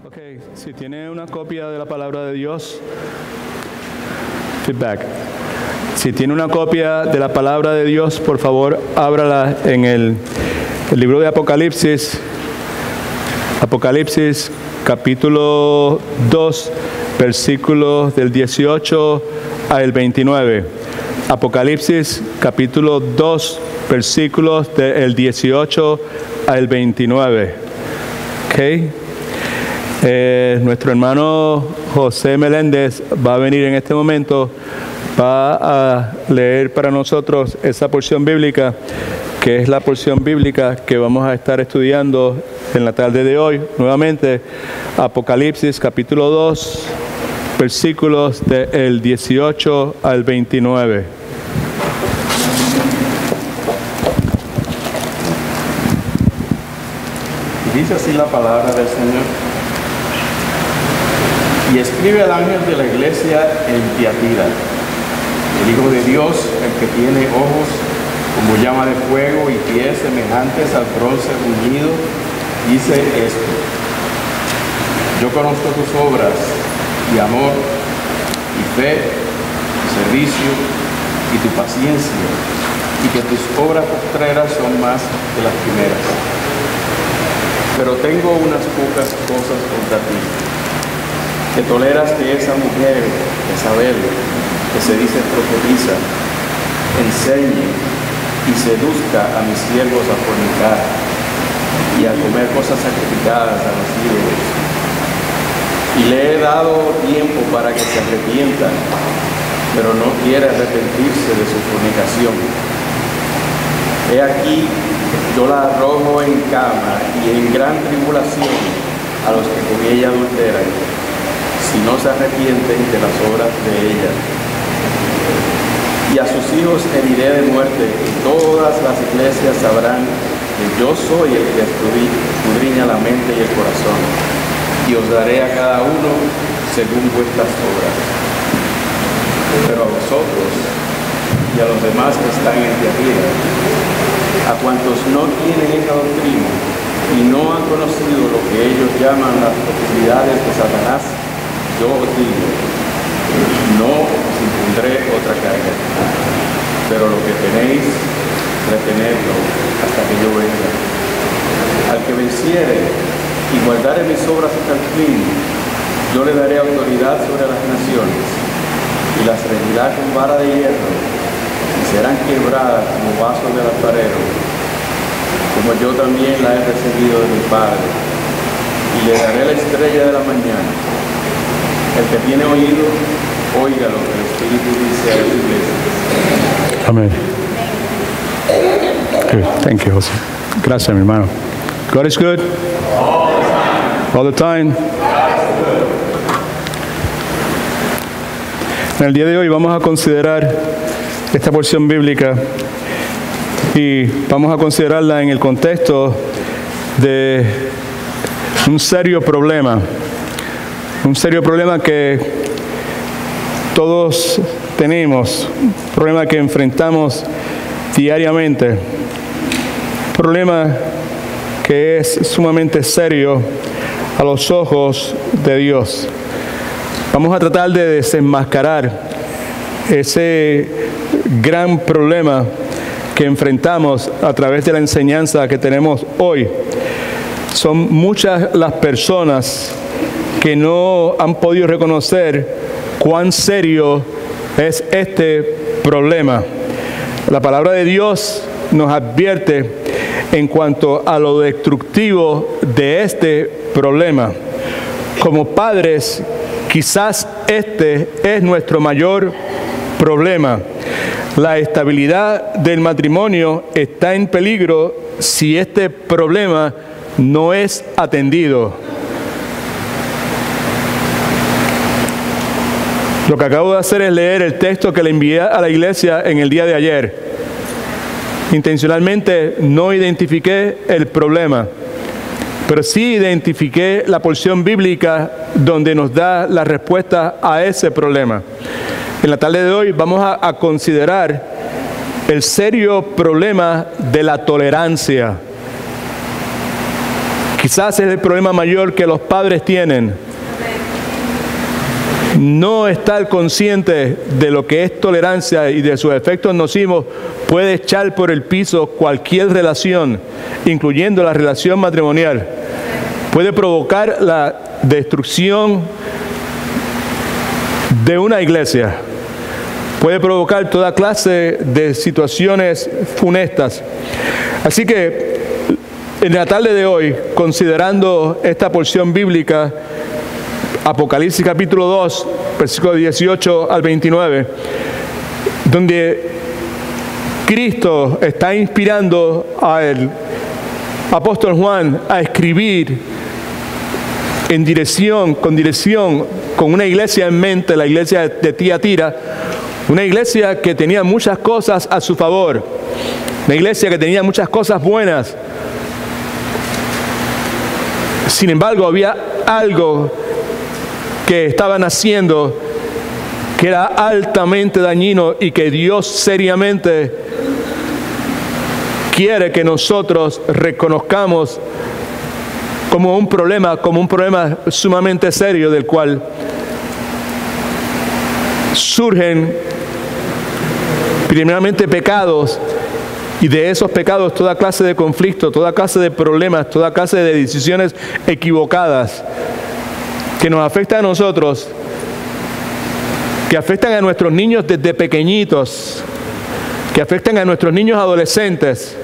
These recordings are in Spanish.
Ok, si tiene una copia de la palabra de Dios, feedback. Si tiene una copia de la palabra de Dios, por favor, ábrala en el libro de Apocalipsis. Apocalipsis, capítulo 2, versículos del 18 al 29. Apocalipsis, capítulo 2, versículos del 18 al 29. Ok. Nuestro hermano José Meléndez va a venir en este momento, va a leer para nosotros esa porción bíblica, que es la porción bíblica que vamos a estar estudiando en la tarde de hoy. Nuevamente, Apocalipsis capítulo 2, versículos del 18 al 29. Dice así la palabra del Señor. Y escribe al ángel de la iglesia en Tiatira, el Hijo de Dios, el que tiene ojos como llama de fuego y pies semejantes al bronce bruñido, dice esto: yo conozco tus obras y amor y fe y servicio y tu paciencia, y que tus obras postreras son más que las primeras. Pero tengo unas pocas cosas contra ti, que toleras que esa mujer, Jezabel, que se dice profetiza, enseñe y seduzca a mis siervos a fornicar y a comer cosas sacrificadas a los ídolos. Y le he dado tiempo para que se arrepienta, pero no quiere arrepentirse de su fornicación. He aquí, yo la arrojo en cama y en gran tribulación a los que con ella adulteran, si no se arrepienten de las obras de ella. Y a sus hijos heriré de muerte, y todas las iglesias sabrán que yo soy el que escudriña la mente y el corazón, y os daré a cada uno según vuestras obras. Pero a vosotros y a los demás que están en Tiatira, a cuantos no tienen esa doctrina y no han conocido lo que ellos llaman las profundidades de Satanás, yo os digo, no os impondré otra carga, pero lo que tenéis, retenedlo hasta que yo venga. Al que venciere y guardare mis obras hasta el fin, yo le daré autoridad sobre las naciones, y las regirá con vara de hierro, y serán quebradas como vasos del alfarero, como yo también la he recibido de mi Padre, y le daré la estrella de la mañana. El que tiene oído, oiga lo que el Espíritu dice a las iglesias. Amén. Good. Thank you, José. Gracias, mi hermano. God is good. All the time. En el día de hoy vamos a considerar esta porción bíblica y vamos a considerarla en el contexto de un serio problema que todos tenemos, un problema que enfrentamos diariamente, un problema que es sumamente serio a los ojos de Dios. Vamos a tratar de desenmascarar ese gran problema que enfrentamos a través de la enseñanza que tenemos hoy. Son muchas las personas que no han podido reconocer cuán serio es este problema. La palabra de Dios nos advierte en cuanto a lo destructivo de este problema. Como padres, quizás este es nuestro mayor problema. La estabilidad del matrimonio está en peligro si este problema no es atendido. Lo que acabo de hacer es leer el texto que le envié a la iglesia en el día de ayer. Intencionalmente no identifiqué el problema, pero sí identifiqué la porción bíblica donde nos da la respuesta a ese problema. En la tarde de hoy vamos a considerar el serio problema de la tolerancia. Quizás es el problema mayor que los padres tienen. No estar consciente de lo que es tolerancia y de sus efectos nocivos puede echar por el piso cualquier relación, incluyendo la relación matrimonial. Puede provocar la destrucción de una iglesia. Puede provocar toda clase de situaciones funestas. Así que en la tarde de hoy, considerando esta porción bíblica, Apocalipsis capítulo 2, versículos 18 al 29, donde Cristo está inspirando al apóstol Juan a escribir con una iglesia en mente, la iglesia de Tiatira, una iglesia que tenía muchas cosas a su favor, una iglesia que tenía muchas cosas buenas. Sin embargo, había algo que estaban haciendo que era altamente dañino y que Dios seriamente quiere que nosotros reconozcamos como un problema sumamente serio, del cual surgen primeramente pecados, y de esos pecados toda clase de conflictos, toda clase de problemas, toda clase de decisiones equivocadas que nos afectan a nosotros, que afectan a nuestros niños desde pequeñitos, que afectan a nuestros niños adolescentes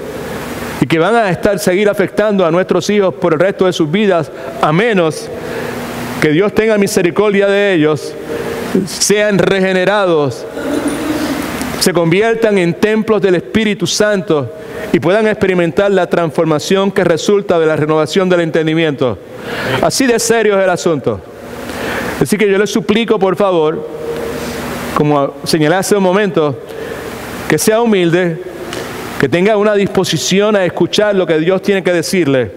y que van a seguir afectando a nuestros hijos por el resto de sus vidas, a menos que Dios tenga misericordia de ellos, sean regenerados, se conviertan en templos del Espíritu Santo y puedan experimentar la transformación que resulta de la renovación del entendimiento. Así de serio es el asunto. Así que yo les suplico, por favor, como señalé hace un momento, que sea humilde, que tenga una disposición a escuchar lo que Dios tiene que decirle.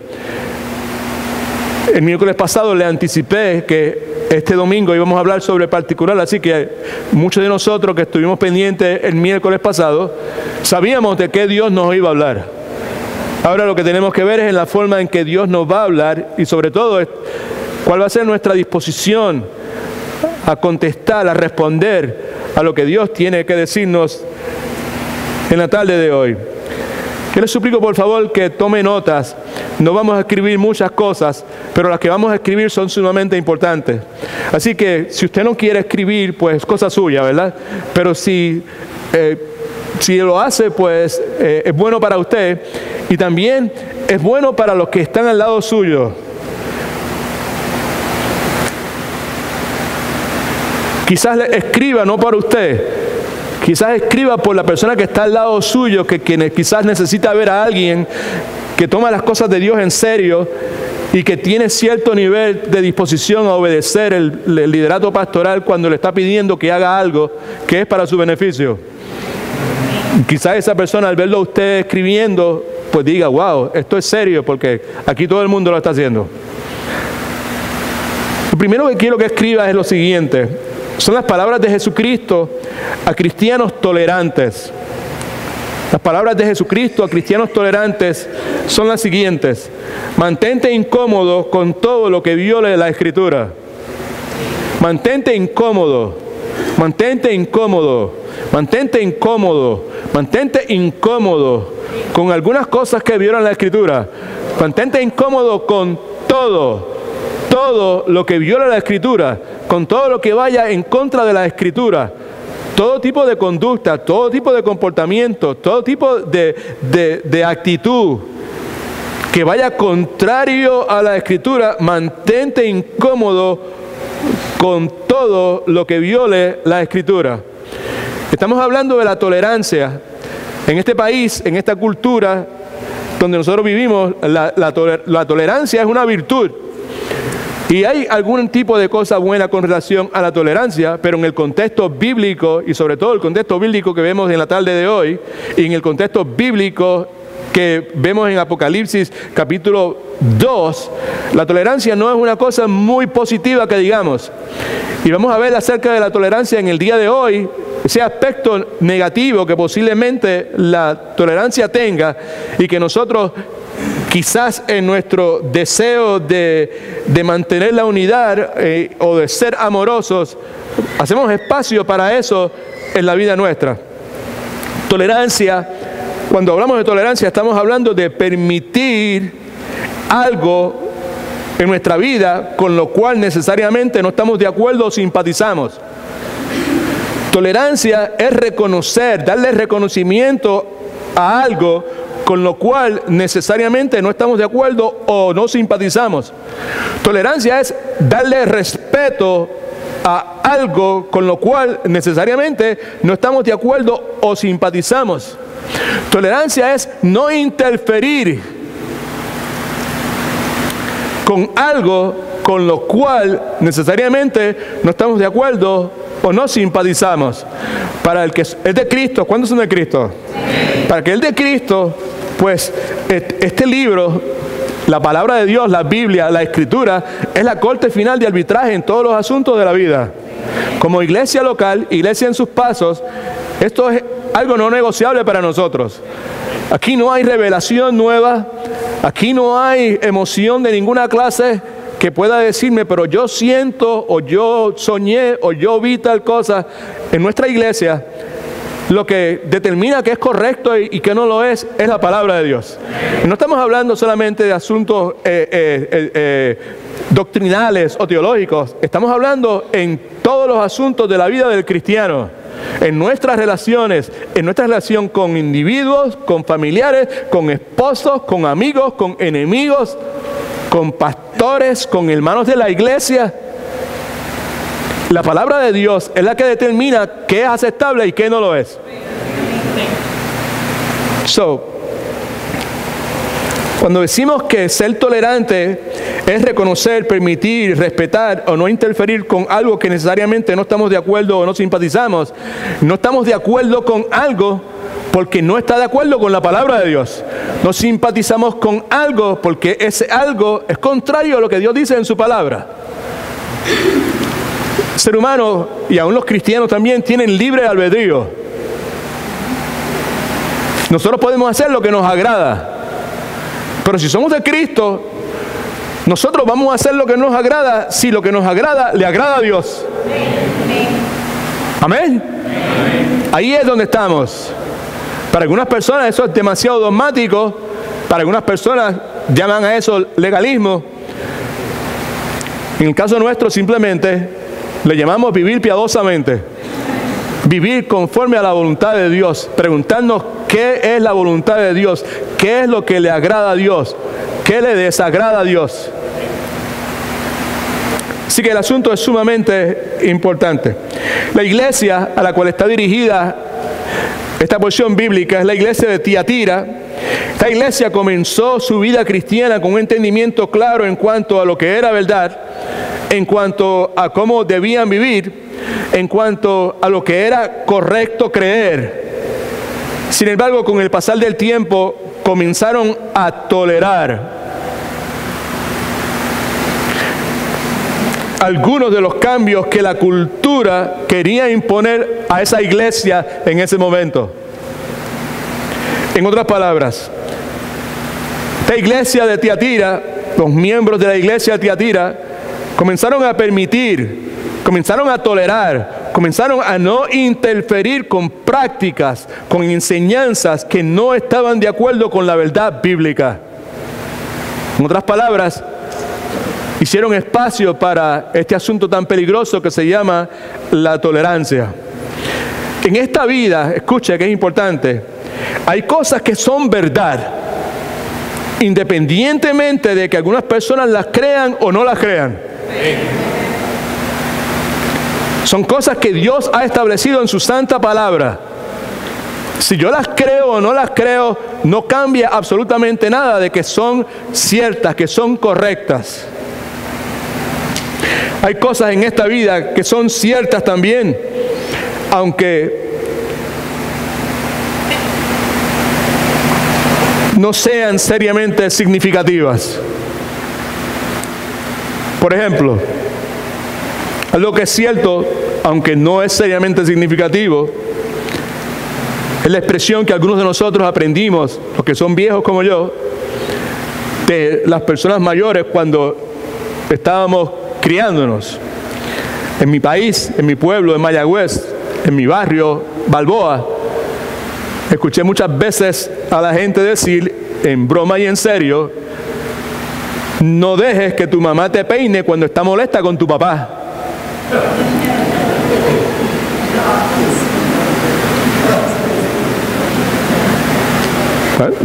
El miércoles pasado le anticipé que este domingo íbamos a hablar sobre particular, así que muchos de nosotros que estuvimos pendientes el miércoles pasado, sabíamos de qué Dios nos iba a hablar. Ahora lo que tenemos que ver es en la forma en que Dios nos va a hablar y sobre todo cuál va a ser nuestra disposición a contestar, a responder a lo que Dios tiene que decirnos en la tarde de hoy. Yo les suplico por favor que tome notas. No vamos a escribir muchas cosas, pero las que vamos a escribir son sumamente importantes. Así que si usted no quiere escribir, pues cosa suya, ¿verdad? Pero si lo hace, pues es bueno para usted y también es bueno para los que están al lado suyo. Quizás escriba no para usted, quizás escriba por la persona que está al lado suyo, que quizás necesita ver a alguien que toma las cosas de Dios en serio y que tiene cierto nivel de disposición a obedecer el liderato pastoral cuando le está pidiendo que haga algo que es para su beneficio. Quizás esa persona al verlo a usted escribiendo, pues diga, wow, esto es serio porque aquí todo el mundo lo está haciendo. Lo primero que quiero que escriba es lo siguiente. Son las palabras de Jesucristo a cristianos tolerantes. Las palabras de Jesucristo a cristianos tolerantes son las siguientes: mantente incómodo con todo lo que viole la Escritura. Mantente incómodo, mantente incómodo, mantente incómodo, mantente incómodo con algunas cosas que violan la Escritura. Mantente incómodo con todo lo que viola la Escritura, con todo lo que vaya en contra de la Escritura. Todo tipo de conducta, todo tipo de comportamiento, todo tipo de actitud que vaya contrario a la Escritura, mantente incómodo con todo lo que viole la Escritura. Estamos hablando de la tolerancia. En este país, en esta cultura donde nosotros vivimos, la tolerancia es una virtud. Y hay algún tipo de cosa buena con relación a la tolerancia, pero en el contexto bíblico, y sobre todo el contexto bíblico que vemos en la tarde de hoy, y en el contexto bíblico que vemos en Apocalipsis capítulo 2, la tolerancia no es una cosa muy positiva que digamos. Y vamos a ver acerca de la tolerancia en el día de hoy, ese aspecto negativo que posiblemente la tolerancia tenga y que nosotros quizás en nuestro deseo de mantener la unidad o de ser amorosos, hacemos espacio para eso en la vida nuestra. Tolerancia, cuando hablamos de tolerancia, estamos hablando de permitir algo en nuestra vida con lo cual necesariamente no estamos de acuerdo o simpatizamos. Tolerancia es reconocer, darle reconocimiento a algo con lo cual necesariamente no estamos de acuerdo o no simpatizamos. Tolerancia es darle respeto a algo con lo cual necesariamente no estamos de acuerdo o simpatizamos. Tolerancia es no interferir con algo con lo cual necesariamente no estamos de acuerdo o no simpatizamos. Para el que es de Cristo, ¿cuántos son de Cristo? Para que el de Cristo, pues este libro, la palabra de Dios, la Biblia, la Escritura, es la corte final de arbitraje en todos los asuntos de la vida. Como iglesia local, iglesia en sus pasos, esto es algo no negociable para nosotros. Aquí no hay revelación nueva, aquí no hay emoción de ninguna clase que pueda decirme, pero yo siento, o yo soñé, o yo vi tal cosa. En nuestra iglesia, lo que determina que es correcto y que no lo es la palabra de Dios. No estamos hablando solamente de asuntos doctrinales o teológicos, estamos hablando en todos los asuntos de la vida del cristiano, en nuestras relaciones, en nuestra relación con individuos, con familiares, con esposos, con amigos, con enemigos, con pastores, con hermanos de la iglesia. La palabra de Dios es la que determina qué es aceptable y qué no lo es. Cuando decimos que ser tolerante es reconocer, permitir, respetar o no interferir con algo que necesariamente no estamos de acuerdo o no simpatizamos, no estamos de acuerdo con algo porque no está de acuerdo con la palabra de Dios. No simpatizamos con algo porque ese algo es contrario a lo que Dios dice en su palabra. El ser humano, y aún los cristianos también, tienen libre albedrío. Nosotros podemos hacer lo que nos agrada. Pero si somos de Cristo, nosotros vamos a hacer lo que nos agrada si lo que nos agrada le agrada a Dios. Amén. Ahí es donde estamos. Para algunas personas eso es demasiado dogmático. Para algunas personas llaman a eso legalismo. En el caso nuestro simplemente le llamamos vivir piadosamente. Vivir conforme a la voluntad de Dios. Preguntarnos qué es la voluntad de Dios. ¿Qué es lo que le agrada a Dios? ¿Qué le desagrada a Dios? Así que el asunto es sumamente importante. La iglesia a la cual está dirigida esta porción bíblica es la iglesia de Tiatira. Esta iglesia comenzó su vida cristiana con un entendimiento claro en cuanto a lo que era verdad, en cuanto a cómo debían vivir, en cuanto a lo que era correcto creer. Sin embargo, con el pasar del tiempo, comenzaron a tolerar algunos de los cambios que la cultura quería imponer a esa iglesia en ese momento. En otras palabras, esta iglesia de Tiatira, los miembros de la iglesia de Tiatira, comenzaron a permitir, comenzaron a tolerar, comenzaron a no interferir con prácticas, con enseñanzas que no estaban de acuerdo con la verdad bíblica. En otras palabras, hicieron espacio para este asunto tan peligroso que se llama la tolerancia. En esta vida, escucha que es importante, hay cosas que son verdad, independientemente de que algunas personas las crean o no las crean. Son cosas que Dios ha establecido en su santa palabra. Si yo las creo o no las creo, no cambia absolutamente nada de que son ciertas, que son correctas. Hay cosas en esta vida que son ciertas también, aunque no sean seriamente significativas. Por ejemplo, algo que es cierto, aunque no es seriamente significativo, es la expresión que algunos de nosotros aprendimos, los que son viejos como yo, de las personas mayores cuando estábamos criándonos. En mi país, en mi pueblo, en Mayagüez, en mi barrio, Balboa, escuché muchas veces a la gente decir, en broma y en serio, no dejes que tu mamá te peine cuando está molesta con tu papá.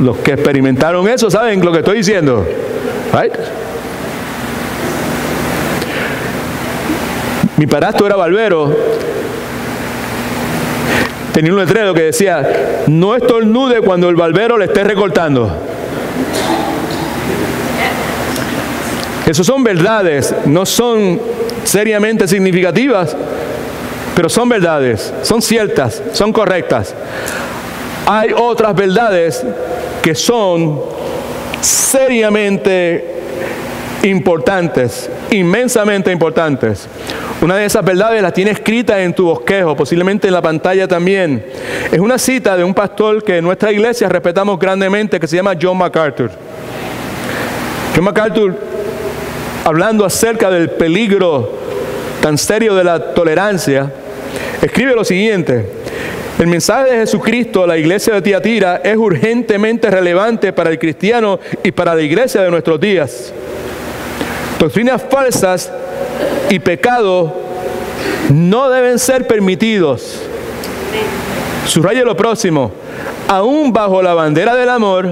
Los que experimentaron eso saben lo que estoy diciendo. Right? Mi padrastro era barbero. Tenía un letrero que decía, no estornude cuando el barbero le esté recortando. Esas son verdades, no son seriamente significativas, pero son verdades, son ciertas, son correctas. Hay otras verdades que son seriamente importantes, inmensamente importantes. Una de esas verdades las tiene escrita en tu bosquejo, posiblemente en la pantalla también. Es una cita de un pastor que en nuestra iglesia respetamos grandemente, que se llama John MacArthur. John MacArthur, hablando acerca del peligro tan serio de la tolerancia, escribe lo siguiente: el mensaje de Jesucristo a la iglesia de Tiatira es urgentemente relevante para el cristiano y para la iglesia de nuestros días. Doctrinas falsas y pecado no deben ser permitidos. Subraye lo próximo: aún bajo la bandera del amor,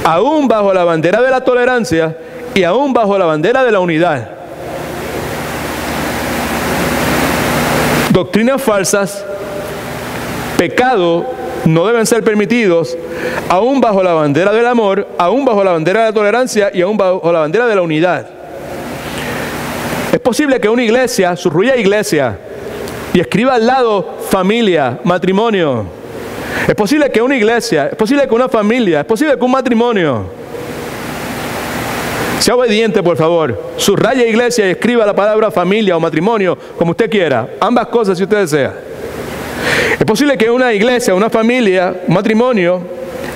aún bajo la bandera de la tolerancia y aún bajo la bandera de la unidad. Doctrinas falsas, pecado no deben ser permitidos, aún bajo la bandera del amor, aún bajo la bandera de la tolerancia y aún bajo la bandera de la unidad. Es posible que una iglesia, subraya iglesia, y escriba al lado familia, matrimonio. Es posible que una iglesia, es posible que una familia, es posible que un matrimonio. Sea obediente, por favor. Subraya iglesia y escriba la palabra familia o matrimonio, como usted quiera. Ambas cosas si usted desea. Es posible que una iglesia, una familia, un matrimonio,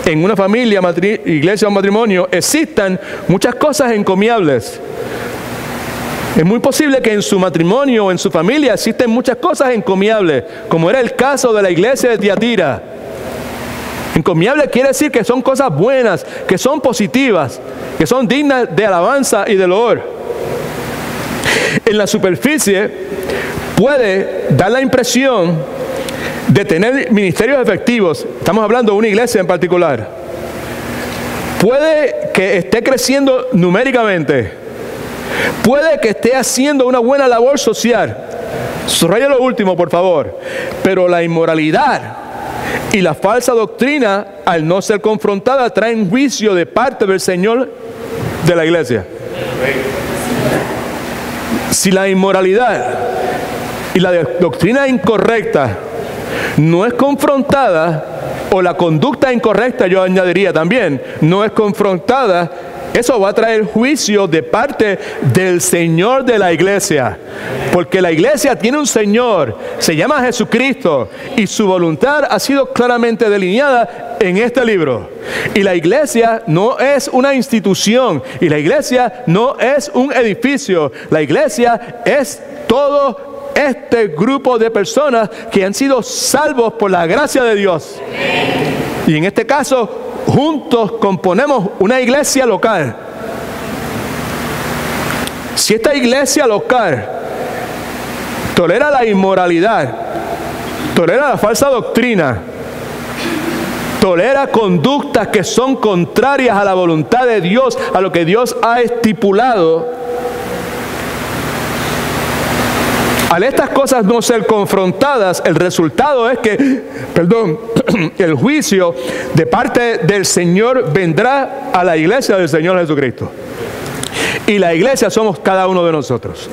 en una familia, iglesia o matrimonio, existan muchas cosas encomiables. Es muy posible que en su matrimonio o en su familia existen muchas cosas encomiables, como era el caso de la iglesia de Tiatira. Encomiable quiere decir que son cosas buenas, que son positivas, que son dignas de alabanza y de loor. En la superficie puede dar la impresión de tener ministerios efectivos. Estamos hablando de una iglesia en particular. Puede que esté creciendo numéricamente. Puede que esté haciendo una buena labor social. Subraya lo último, por favor. Pero la inmoralidad y la falsa doctrina, al no ser confrontada, traen juicio de parte del Señor de la iglesia. Si la inmoralidad y la doctrina incorrecta no es confrontada, o la conducta incorrecta, yo añadiría también, no es confrontada, eso va a traer juicio de parte del Señor de la iglesia. Porque la iglesia tiene un Señor, se llama Jesucristo, y su voluntad ha sido claramente delineada en este libro. Y la iglesia no es una institución, y la iglesia no es un edificio. La iglesia es todo este grupo de personas que han sido salvos por la gracia de Dios. Y en este caso, juntos componemos una iglesia local. Si esta iglesia local tolera la inmoralidad, tolera la falsa doctrina, tolera conductas que son contrarias a la voluntad de Dios, a lo que Dios ha estipulado, al estas cosas no ser confrontadas, el resultado es que, el juicio de parte del Señor vendrá a la iglesia del Señor Jesucristo. Y la iglesia somos cada uno de nosotros.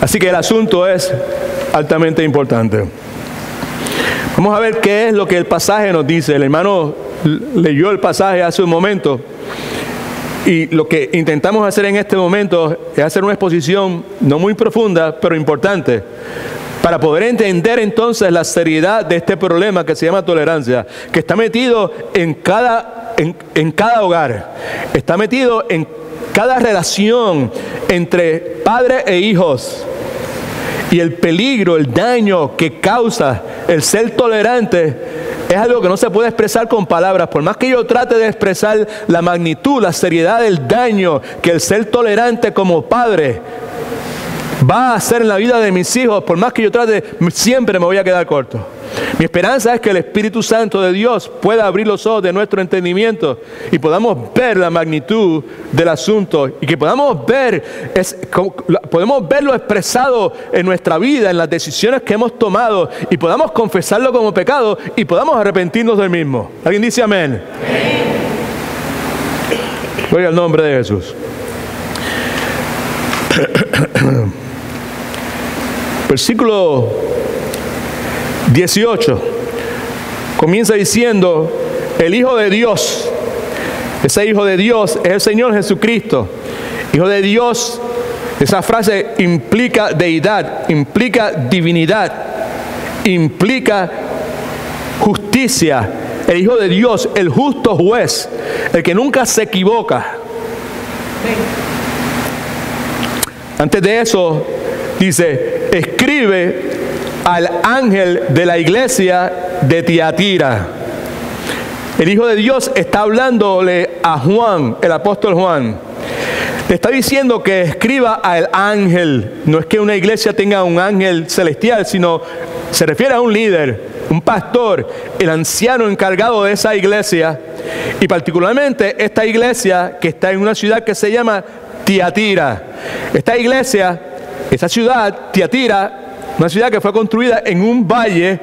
Así que el asunto es altamente importante. Vamos a ver qué es lo que el pasaje nos dice. El hermano leyó el pasaje hace un momento. Y lo que intentamos hacer en este momento es hacer una exposición no muy profunda, pero importante, para poder entender entonces la seriedad de este problema que se llama tolerancia, que está metido en cada hogar, está metido en cada relación entre padres e hijos, y el peligro, el daño que causa el ser tolerante es algo que no se puede expresar con palabras. Por más que yo trate de expresar la magnitud, la seriedad del daño que el ser tolerante como padre va a hacer en la vida de mis hijos, por más que yo trate, siempre me voy a quedar corto. Mi esperanza es que el Espíritu Santo de Dios pueda abrir los ojos de nuestro entendimiento y podamos ver la magnitud del asunto, y que podamos verlo expresado en nuestra vida, en las decisiones que hemos tomado, y podamos confesarlo como pecado y podamos arrepentirnos del mismo. ¿Alguien dice amén? Gloria al nombre de Jesús. Versículo 18 comienza diciendo: el Hijo de Dios. Ese Hijo de Dios es el Señor Jesucristo. Hijo de Dios, esa frase implica deidad, implica divinidad, implica justicia. El Hijo de Dios, el justo juez, el que nunca se equivoca. Antes de eso dice: escribe al ángel de la iglesia de Tiatira. El Hijo de Dios está hablándole a Juan, el apóstol Juan. Le está diciendo que escriba al ángel. No es que una iglesia tenga un ángel celestial, sino se refiere a un líder, un pastor, el anciano encargado de esa iglesia. Y particularmente esta iglesia que está en una ciudad que se llama Tiatira. Esta iglesia, esta ciudad, Tiatira, una ciudad que fue construida en un valle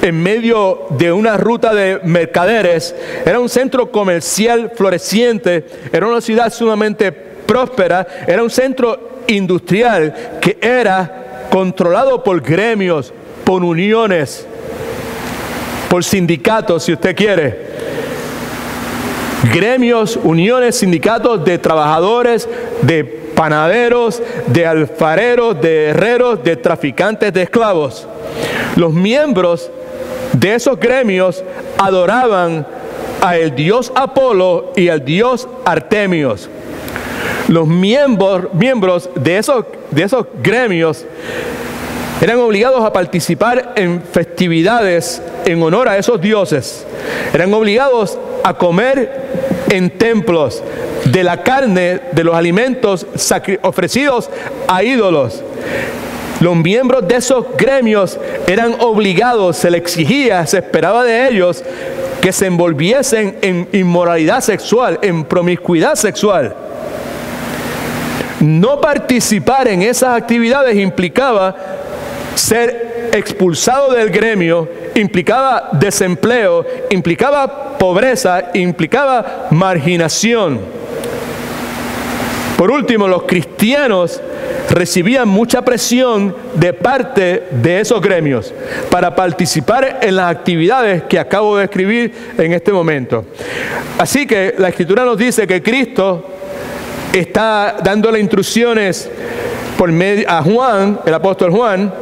en medio de una ruta de mercaderes, era un centro comercial floreciente, era una ciudad sumamente próspera, era un centro industrial que era controlado por gremios, por uniones, por sindicatos, si usted quiere. Gremios, uniones, sindicatos de trabajadores, de panaderos, de alfareros, de herreros, de traficantes de esclavos. Los miembros de esos gremios adoraban al dios Apolo y al dios Artemios. Los miembros de esos gremios eran obligados a participar en festividades en honor a esos dioses. Eran obligados a comer en templos de la carne de los alimentos ofrecidos a ídolos. Los miembros de esos gremios eran obligados, se les exigía, se esperaba de ellos que se envolviesen en inmoralidad sexual, en promiscuidad sexual. No participar en esas actividades implicaba ser expulsado del gremio, implicaba desempleo, implicaba pobreza, implicaba marginación. Por último, los cristianos recibían mucha presión de parte de esos gremios para participar en las actividades que acabo de escribir en este momento. Así que la Escritura nos dice que Cristo está dándole instrucciones por medio a Juan, el apóstol Juan,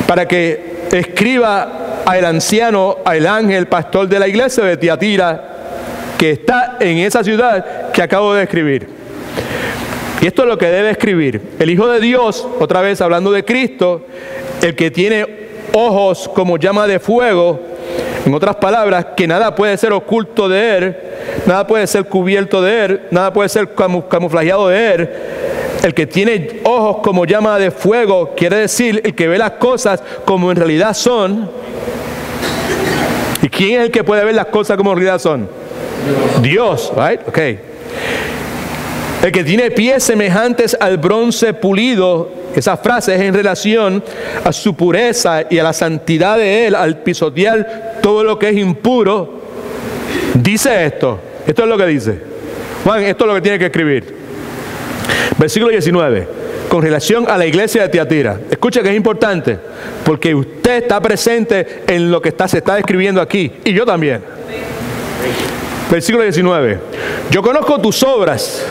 para que escriba al anciano, al ángel pastor de la iglesia de Tiatira, que está en esa ciudad que acabo de escribir. Y esto es lo que debe escribir. El Hijo de Dios, otra vez hablando de Cristo, el que tiene ojos como llama de fuego, en otras palabras, que nada puede ser oculto de Él, nada puede ser cubierto de Él, nada puede ser camuflajeado de Él. El que tiene ojos como llama de fuego, quiere decir el que ve las cosas como en realidad son. ¿Y quién es el que puede ver las cosas como en realidad son? Dios, right? Okay. El que tiene pies semejantes al bronce pulido, esa frase es en relación a su pureza y a la santidad de Él, al pisotear todo lo que es impuro. Dice esto es lo que dice. Juan, esto es lo que tiene que escribir. Versículo 19, con relación a la iglesia de Tiatira. Escucha que es importante, porque usted está presente en lo que se está escribiendo aquí, y yo también. Versículo 19, yo conozco tus obras.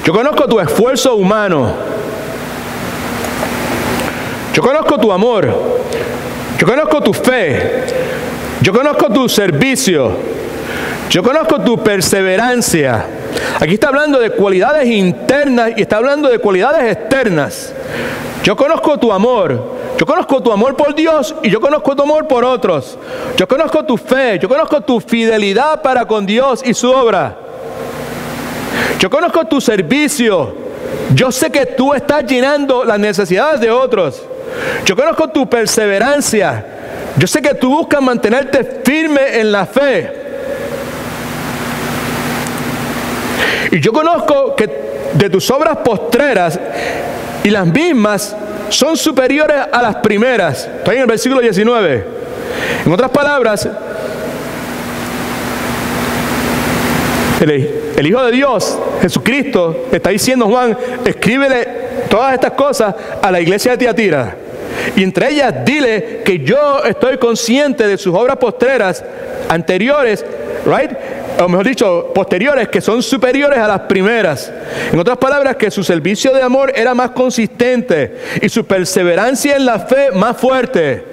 Yo conozco tu esfuerzo humano. Yo conozco tu amor. Yo conozco tu fe. Yo conozco tu servicio. Yo conozco tu perseverancia. Aquí está hablando de cualidades internas y está hablando de cualidades externas. Yo conozco tu amor. Yo conozco tu amor por Dios y yo conozco tu amor por otros. Yo conozco tu fe. Yo conozco tu fidelidad para con Dios y su obra. Yo conozco tu servicio. Yo sé que tú estás llenando las necesidades de otros. Yo conozco tu perseverancia. Yo sé que tú buscas mantenerte firme en la fe. Y yo conozco que de tus obras postreras y las mismas son superiores a las primeras. Está en el versículo 19. En otras palabras, el Hijo de Dios, Jesucristo, está diciendo Juan, escríbele todas estas cosas a la iglesia de Tiatira. Y entre ellas dile que yo estoy consciente de sus obras postreras, anteriores, right? O mejor dicho, posteriores, que son superiores a las primeras. En otras palabras, que su servicio de amor era más consistente y su perseverancia en la fe más fuerte.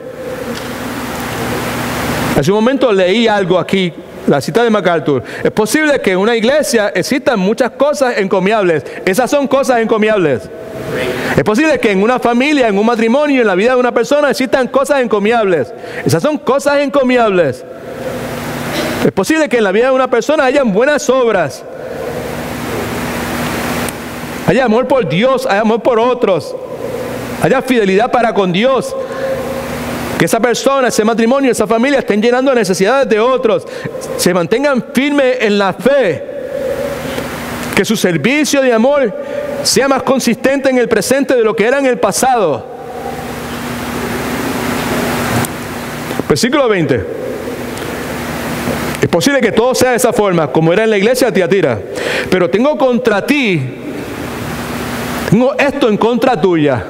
Hace un momento leí algo aquí, la cita de MacArthur. Es posible que en una iglesia existan muchas cosas encomiables. Esas son cosas encomiables. Es posible que en una familia, en un matrimonio, en la vida de una persona existan cosas encomiables. Esas son cosas encomiables. Es posible que en la vida de una persona hayan buenas obras. Haya amor por Dios, haya amor por otros. Haya fidelidad para con Dios. Que esa persona, ese matrimonio, esa familia estén llenando necesidades de otros. Se mantengan firmes en la fe. Que su servicio de amor sea más consistente en el presente de lo que era en el pasado. Versículo 20. Es posible que todo sea de esa forma, como era en la iglesia de Tiatira. Pero tengo contra ti, tengo esto en contra tuya.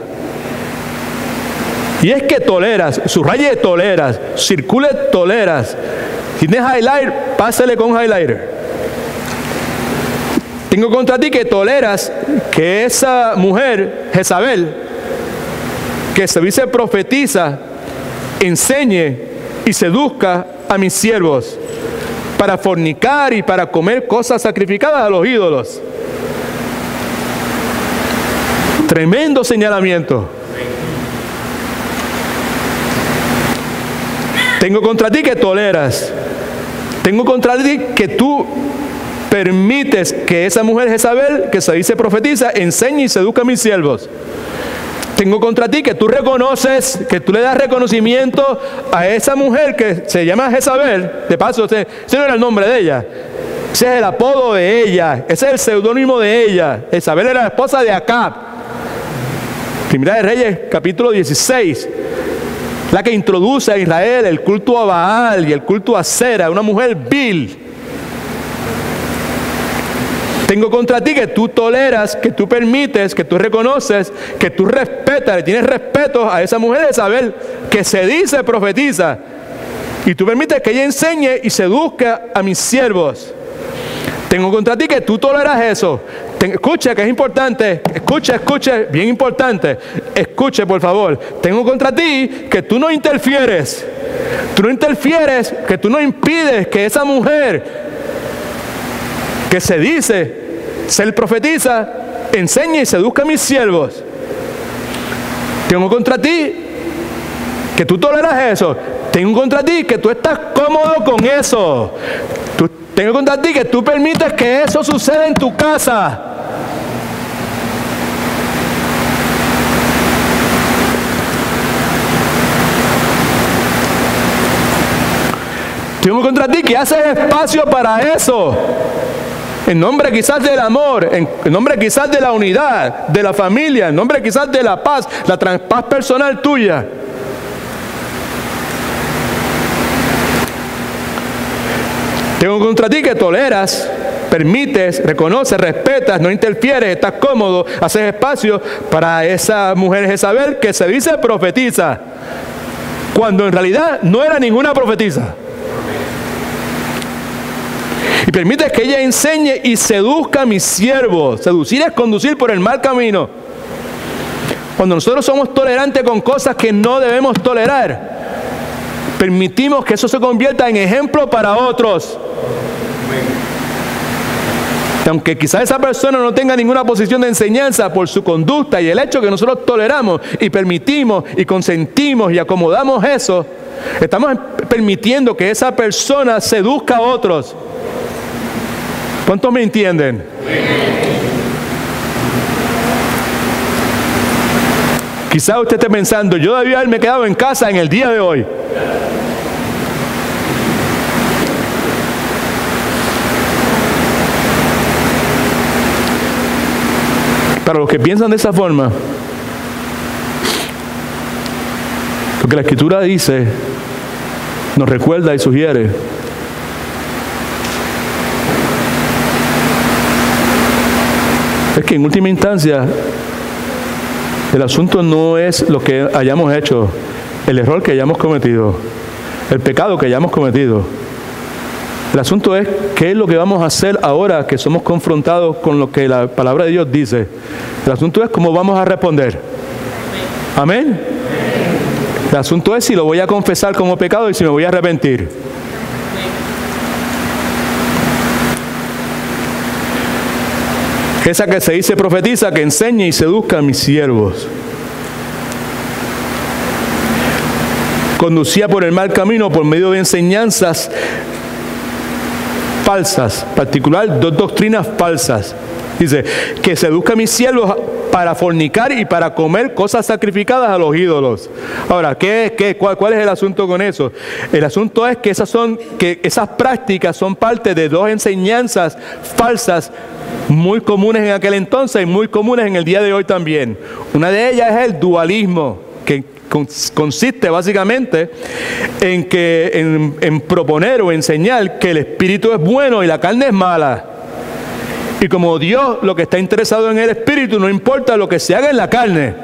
Y es que toleras, subraye toleras, circule toleras. Si tienes highlight, pásale con highlighter. Tengo contra ti que toleras que esa mujer, Jezabel, que se dice profetiza, enseñe y seduzca a mis siervos para fornicar y para comer cosas sacrificadas a los ídolos. Tremendo señalamiento. Tengo contra ti que toleras. Tengo contra ti que tú permites que esa mujer Jezabel, que se dice profetiza, enseñe y seduzca a mis siervos. Tengo contra ti que tú reconoces, que tú le das reconocimiento a esa mujer que se llama Jezabel. De paso, ese no era el nombre de ella. Ese es el apodo de ella. Ese es el seudónimo de ella. Jezabel era la esposa de Acab. Primera de Reyes, capítulo 16. La que introduce a Israel el culto a Baal y el culto a Acera, una mujer vil. Tengo contra ti que tú toleras, que tú permites, que tú reconoces, que tú respetas, le tienes respeto a esa mujer de Isabel que se dice profetiza. Y tú permites que ella enseñe y seduzca a mis siervos. Tengo contra ti que tú toleras eso. Escuche, que es importante. Escuche, bien importante. Escuche, por favor. Tengo contra ti que tú no interfieres. Tú no interfieres, que tú no impides que esa mujer que se dice ser profetiza enseñe y seduzca a mis siervos. Tengo contra ti que tú toleras eso. Tengo contra ti que tú estás cómodo con eso. Tengo contra ti que tú permites que eso suceda en tu casa. Tengo contra ti que haces espacio para eso. En nombre quizás del amor, en nombre quizás de la unidad, de la familia, en nombre quizás de la paz, la paz personal tuya. Tengo contra ti que toleras, permites, reconoces, respetas, no interfieres, estás cómodo, haces espacio para esa mujer Jezabel que se dice profetiza, cuando en realidad no era ninguna profetisa. Y permites que ella enseñe y seduzca a mis siervos. Seducir es conducir por el mal camino. Cuando nosotros somos tolerantes con cosas que no debemos tolerar, permitimos que eso se convierta en ejemplo para otros. Aunque quizás esa persona no tenga ninguna posición de enseñanza, por su conducta y el hecho que nosotros toleramos y permitimos y consentimos y acomodamos eso, estamos permitiendo que esa persona seduzca a otros. ¿Cuántos me entienden? Quizás usted esté pensando, yo debía haberme quedado en casa en el día de hoy. Para los que piensan de esa forma, lo que la Escritura dice, nos recuerda y sugiere, es que en última instancia el asunto no es lo que hayamos hecho, el error que hayamos cometido, el pecado que hayamos cometido. El asunto es qué es lo que vamos a hacer ahora que somos confrontados con lo que la palabra de Dios dice. El asunto es cómo vamos a responder. Amén. El asunto es si lo voy a confesar como pecado y si me voy a arrepentir. Esa que se dice profetiza, que enseñe y seduzca a mis siervos. Conducía por el mal camino por medio de enseñanzas falsas, en particular 2 doctrinas falsas. Dice, que seduzca a mis siervos para fornicar y para comer cosas sacrificadas a los ídolos. Ahora, ¿cuál es el asunto con eso? El asunto es que esas prácticas son parte de 2 enseñanzas falsas muy comunes en aquel entonces y muy comunes en el día de hoy también. Una de ellas es el dualismo, que consiste básicamente en proponer o enseñar que el espíritu es bueno y la carne es mala. Y como Dios lo que está interesado en el espíritu, no importa lo que se haga en la carne.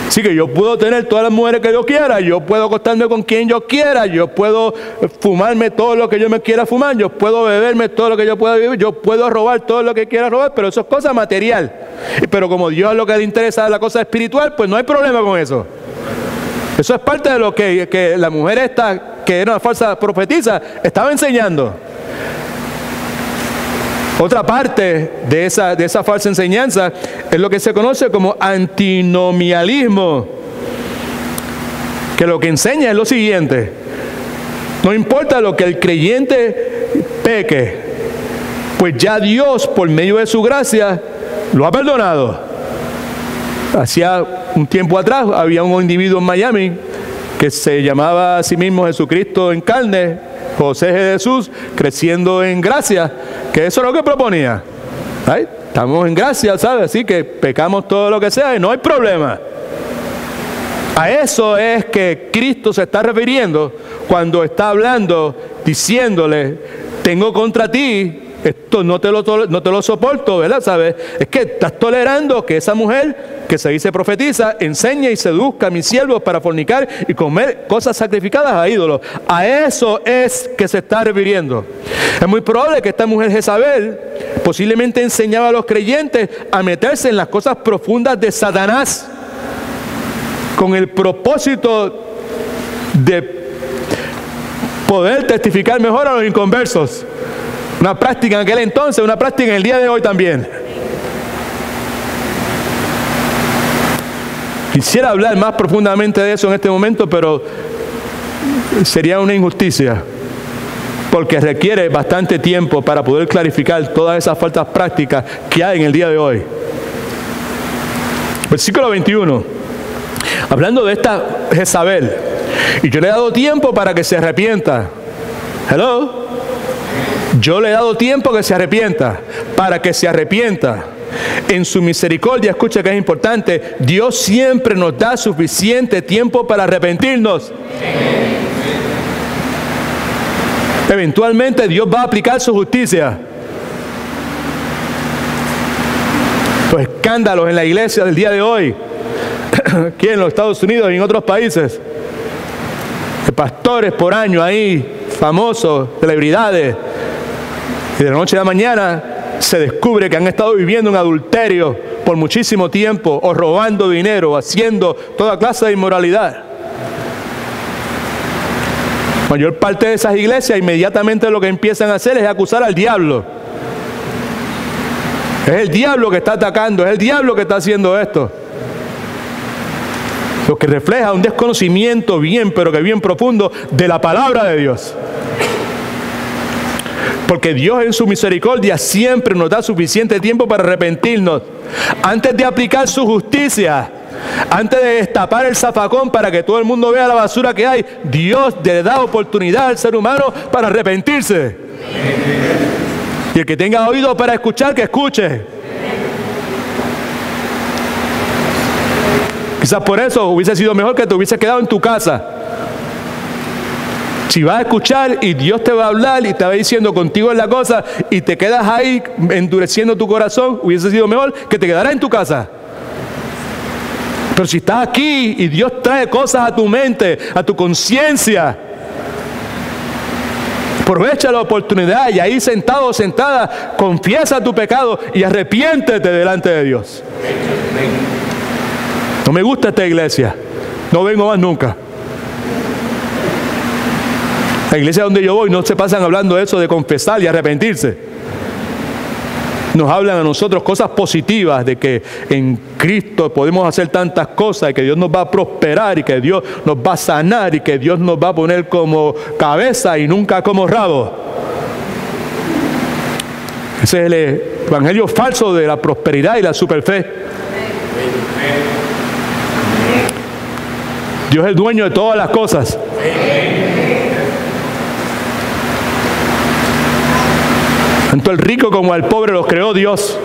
Así que yo puedo tener todas las mujeres que yo quiera, yo puedo acostarme con quien yo quiera, yo puedo fumarme todo lo que yo me quiera fumar, yo puedo beberme todo lo que yo pueda beber, yo puedo robar todo lo que quiera robar, pero eso es cosa material. Pero como Dios lo que le interesa es la cosa espiritual, pues no hay problema con eso. Eso es parte de lo que la mujer esta, que era una falsa profetisa, estaba enseñando. Otra parte de esa falsa enseñanza es lo que se conoce como antinomialismo, que lo que enseña es lo siguiente: no importa lo que el creyente peque, pues ya Dios, por medio de su gracia, lo ha perdonado. Hacía un tiempo atrás había un individuo en Miami que se llamaba a sí mismo Jesucristo en carne, José Jesús, creciendo en gracia, que eso es lo que proponía. ¿Ay? Estamos en gracia, ¿sabes? Así que pecamos todo lo que sea y no hay problema. A eso es que Cristo se está refiriendo cuando está hablando, diciéndole, tengo contra ti, esto no te lo soporto, ¿verdad? ¿Sabes? Es que estás tolerando que esa mujer que se dice profetiza enseñe y seduzca a mis siervos para fornicar y comer cosas sacrificadas a ídolos. A eso es que se está refiriendo. Es muy probable que esta mujer Jezabel posiblemente enseñaba a los creyentes a meterse en las cosas profundas de Satanás con el propósito de poder testificar mejor a los inconversos. Una práctica en aquel entonces, una práctica en el día de hoy también. Quisiera hablar más profundamente de eso en este momento, pero sería una injusticia, porque requiere bastante tiempo para poder clarificar todas esas faltas prácticas que hay en el día de hoy. Versículo 21. Hablando de esta Jezabel, y yo le he dado tiempo para que se arrepienta. Hello. Yo le he dado tiempo que se arrepienta, para que se arrepienta. En su misericordia, escucha que es importante, Dios siempre nos da suficiente tiempo para arrepentirnos. Eventualmente Dios va a aplicar su justicia. Los escándalos en la iglesia del día de hoy, aquí en los Estados Unidos y en otros países, de pastores por año ahí, famosos, celebridades, y de la noche a la mañana se descubre que han estado viviendo en adulterio por muchísimo tiempo, o robando dinero, o haciendo toda clase de inmoralidad. Mayor parte de esas iglesias inmediatamente lo que empiezan a hacer es acusar al diablo. Es el diablo que está atacando, es el diablo que está haciendo esto. Lo que refleja un desconocimiento bien, pero que bien profundo, de la palabra de Dios. Porque Dios en su misericordia siempre nos da suficiente tiempo para arrepentirnos. Antes de aplicar su justicia, antes de destapar el zafacón para que todo el mundo vea la basura que hay, Dios le da oportunidad al ser humano para arrepentirse. Y el que tenga oído para escuchar, que escuche. Quizás por eso hubiese sido mejor que te hubieses quedado en tu casa. Si vas a escuchar y Dios te va a hablar y te va diciendo contigo es la cosa y te quedas ahí endureciendo tu corazón, hubiese sido mejor que te quedaras en tu casa. Pero si estás aquí y Dios trae cosas a tu mente, a tu conciencia, aprovecha la oportunidad y ahí sentado o sentada, confiesa tu pecado y arrepiéntete delante de Dios. No me gusta esta iglesia, no vengo más nunca. La iglesia donde yo voy no se pasan hablando de eso de confesar y arrepentirse. Nos hablan a nosotros cosas positivas, de que en Cristo podemos hacer tantas cosas, y que Dios nos va a prosperar, y que Dios nos va a sanar, y que Dios nos va a poner como cabeza y nunca como rabo. Ese es el evangelio falso de la prosperidad y la superfe. Dios es el dueño de todas las cosas. Tanto el rico como al pobre los creó Dios.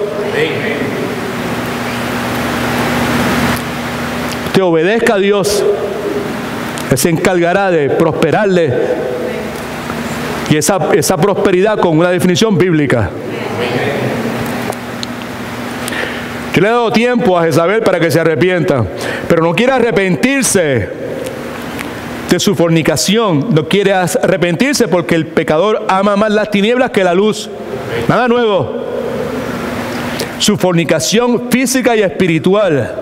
Te obedezca a Dios, Él se encargará de prosperarle, y esa prosperidad con una definición bíblica. Yo le he dado tiempo a Jezabel para que se arrepienta, pero no quiere arrepentirse de su fornicación, no quiere arrepentirse porque el pecador ama más las tinieblas que la luz. Nada nuevo. Su fornicación física y espiritual.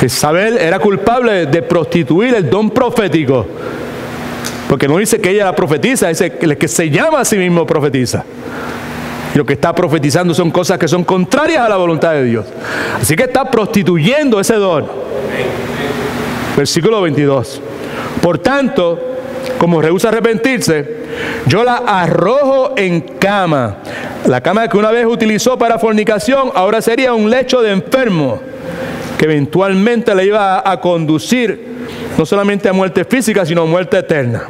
Jezabel era culpable de prostituir el don profético, porque no dice que ella la profetiza, dice que el que se llama a sí mismo profetiza. Y lo que está profetizando son cosas que son contrarias a la voluntad de Dios. Así que está prostituyendo ese don. Versículo 22. Por tanto, como rehúsa arrepentirse, yo la arrojo en cama. La cama que una vez utilizó para fornicación, ahora sería un lecho de enfermo, que eventualmente le iba a conducir no solamente a muerte física, sino a muerte eterna.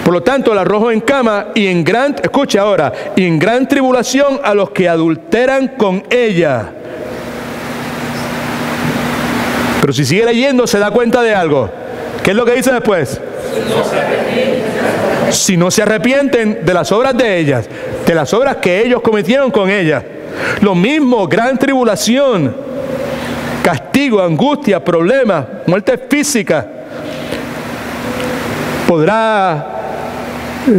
Por lo tanto, la arrojo en cama y en gran, escuche ahora, y en gran tribulación a los que adulteran con ella. Pero si sigue leyendo, se da cuenta de algo. ¿Qué es lo que dice después? Si no se arrepienten de las obras de ellas, de las obras que ellos cometieron con ellas. Lo mismo, gran tribulación, castigo, angustia, problemas, muerte física. Podrá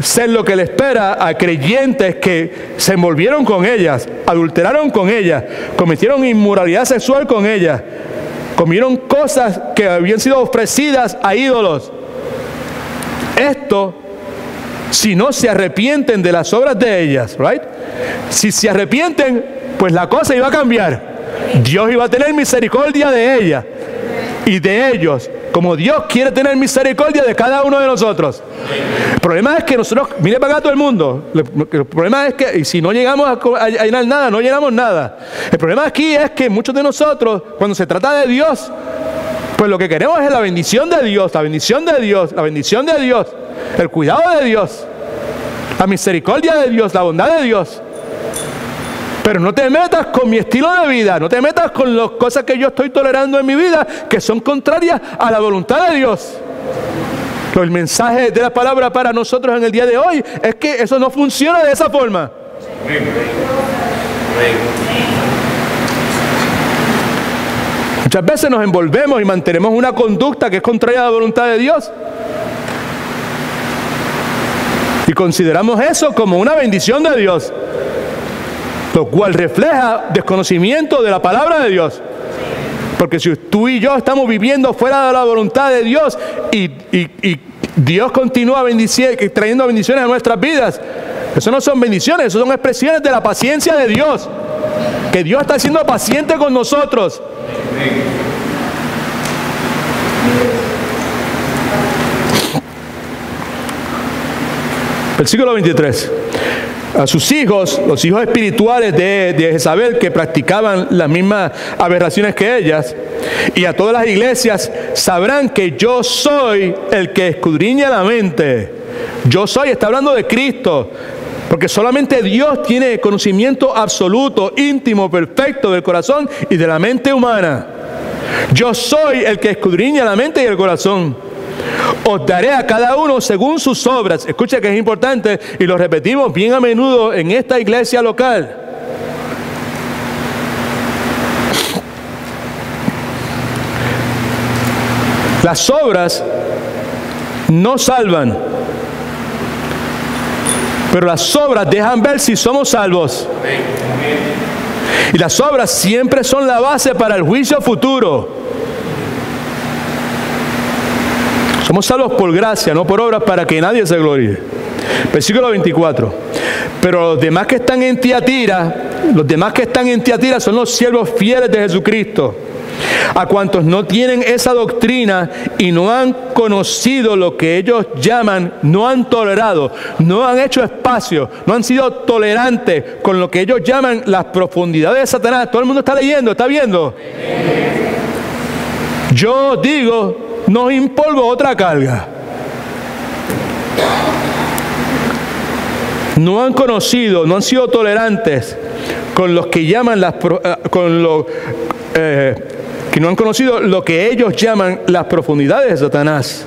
ser lo que le espera a creyentes que se envolvieron con ellas, adulteraron con ellas, cometieron inmoralidad sexual con ellas, comieron cosas que habían sido ofrecidas a ídolos. Esto, si no se arrepienten de las obras de ellas, right? Si se arrepienten, pues la cosa iba a cambiar. Dios iba a tener misericordia de ellas y de ellos, como Dios quiere tener misericordia de cada uno de nosotros. El problema es que nosotros, mire para acá todo el mundo, el problema es que, y si no llegamos a llenar nada, no llenamos nada. El problema aquí es que muchos de nosotros, cuando se trata de Dios, pues lo que queremos es la bendición de Dios, la bendición de Dios, la bendición de Dios, el cuidado de Dios, la misericordia de Dios, la bondad de Dios. Pero no te metas con mi estilo de vida, no te metas con las cosas que yo estoy tolerando en mi vida, que son contrarias a la voluntad de Dios. Pero el mensaje de la palabra para nosotros en el día de hoy es que eso no funciona de esa forma. Muchas veces nos envolvemos y mantenemos una conducta que es contraria a la voluntad de Dios. Y consideramos eso como una bendición de Dios, lo cual refleja desconocimiento de la palabra de Dios. Porque si tú y yo estamos viviendo fuera de la voluntad de Dios y Dios continúa trayendo bendiciones a nuestras vidas, eso no son bendiciones, eso son expresiones de la paciencia de Dios, que Dios está siendo paciente con nosotros. Versículo 23. A sus hijos, los hijos espirituales de Jezabel, que practicaban las mismas aberraciones que ellas, y a todas las iglesias, sabrán que yo soy el que escudriña la mente. Yo soy, está hablando de Cristo, porque solamente Dios tiene conocimiento absoluto, íntimo, perfecto del corazón y de la mente humana. Yo soy el que escudriña la mente y el corazón. Os daré a cada uno según sus obras. Escucha que es importante y lo repetimos bien a menudo en esta iglesia local. Las obras no salvan, pero las obras dejan ver si somos salvos. Y las obras siempre son la base para el juicio futuro. Somos salvos por gracia, no por obras, para que nadie se gloríe. Versículo 24. Pero los demás que están en Tiatira son los siervos fieles de Jesucristo, a cuantos no tienen esa doctrina y no han conocido lo que ellos llaman, no han tolerado, no han hecho espacio, no han sido tolerantes con lo que ellos llaman las profundidades de Satanás. Todo el mundo está leyendo, está viendo. Yo digo, no impongo otra carga. No han conocido, no han sido tolerantes con los que llaman que no han conocido lo que ellos llaman las profundidades de Satanás.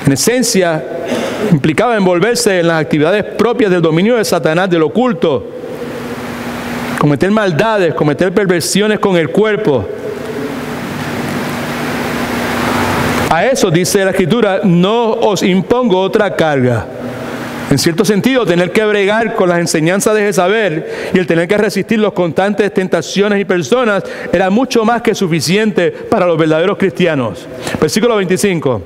En esencia, implicaba envolverse en las actividades propias del dominio de Satanás, del oculto, cometer maldades, cometer perversiones con el cuerpo. A eso dice la Escritura, no os impongo otra carga. En cierto sentido, tener que bregar con las enseñanzas de Jezabel y el tener que resistir las constantes tentaciones y personas era mucho más que suficiente para los verdaderos cristianos. Versículo 25.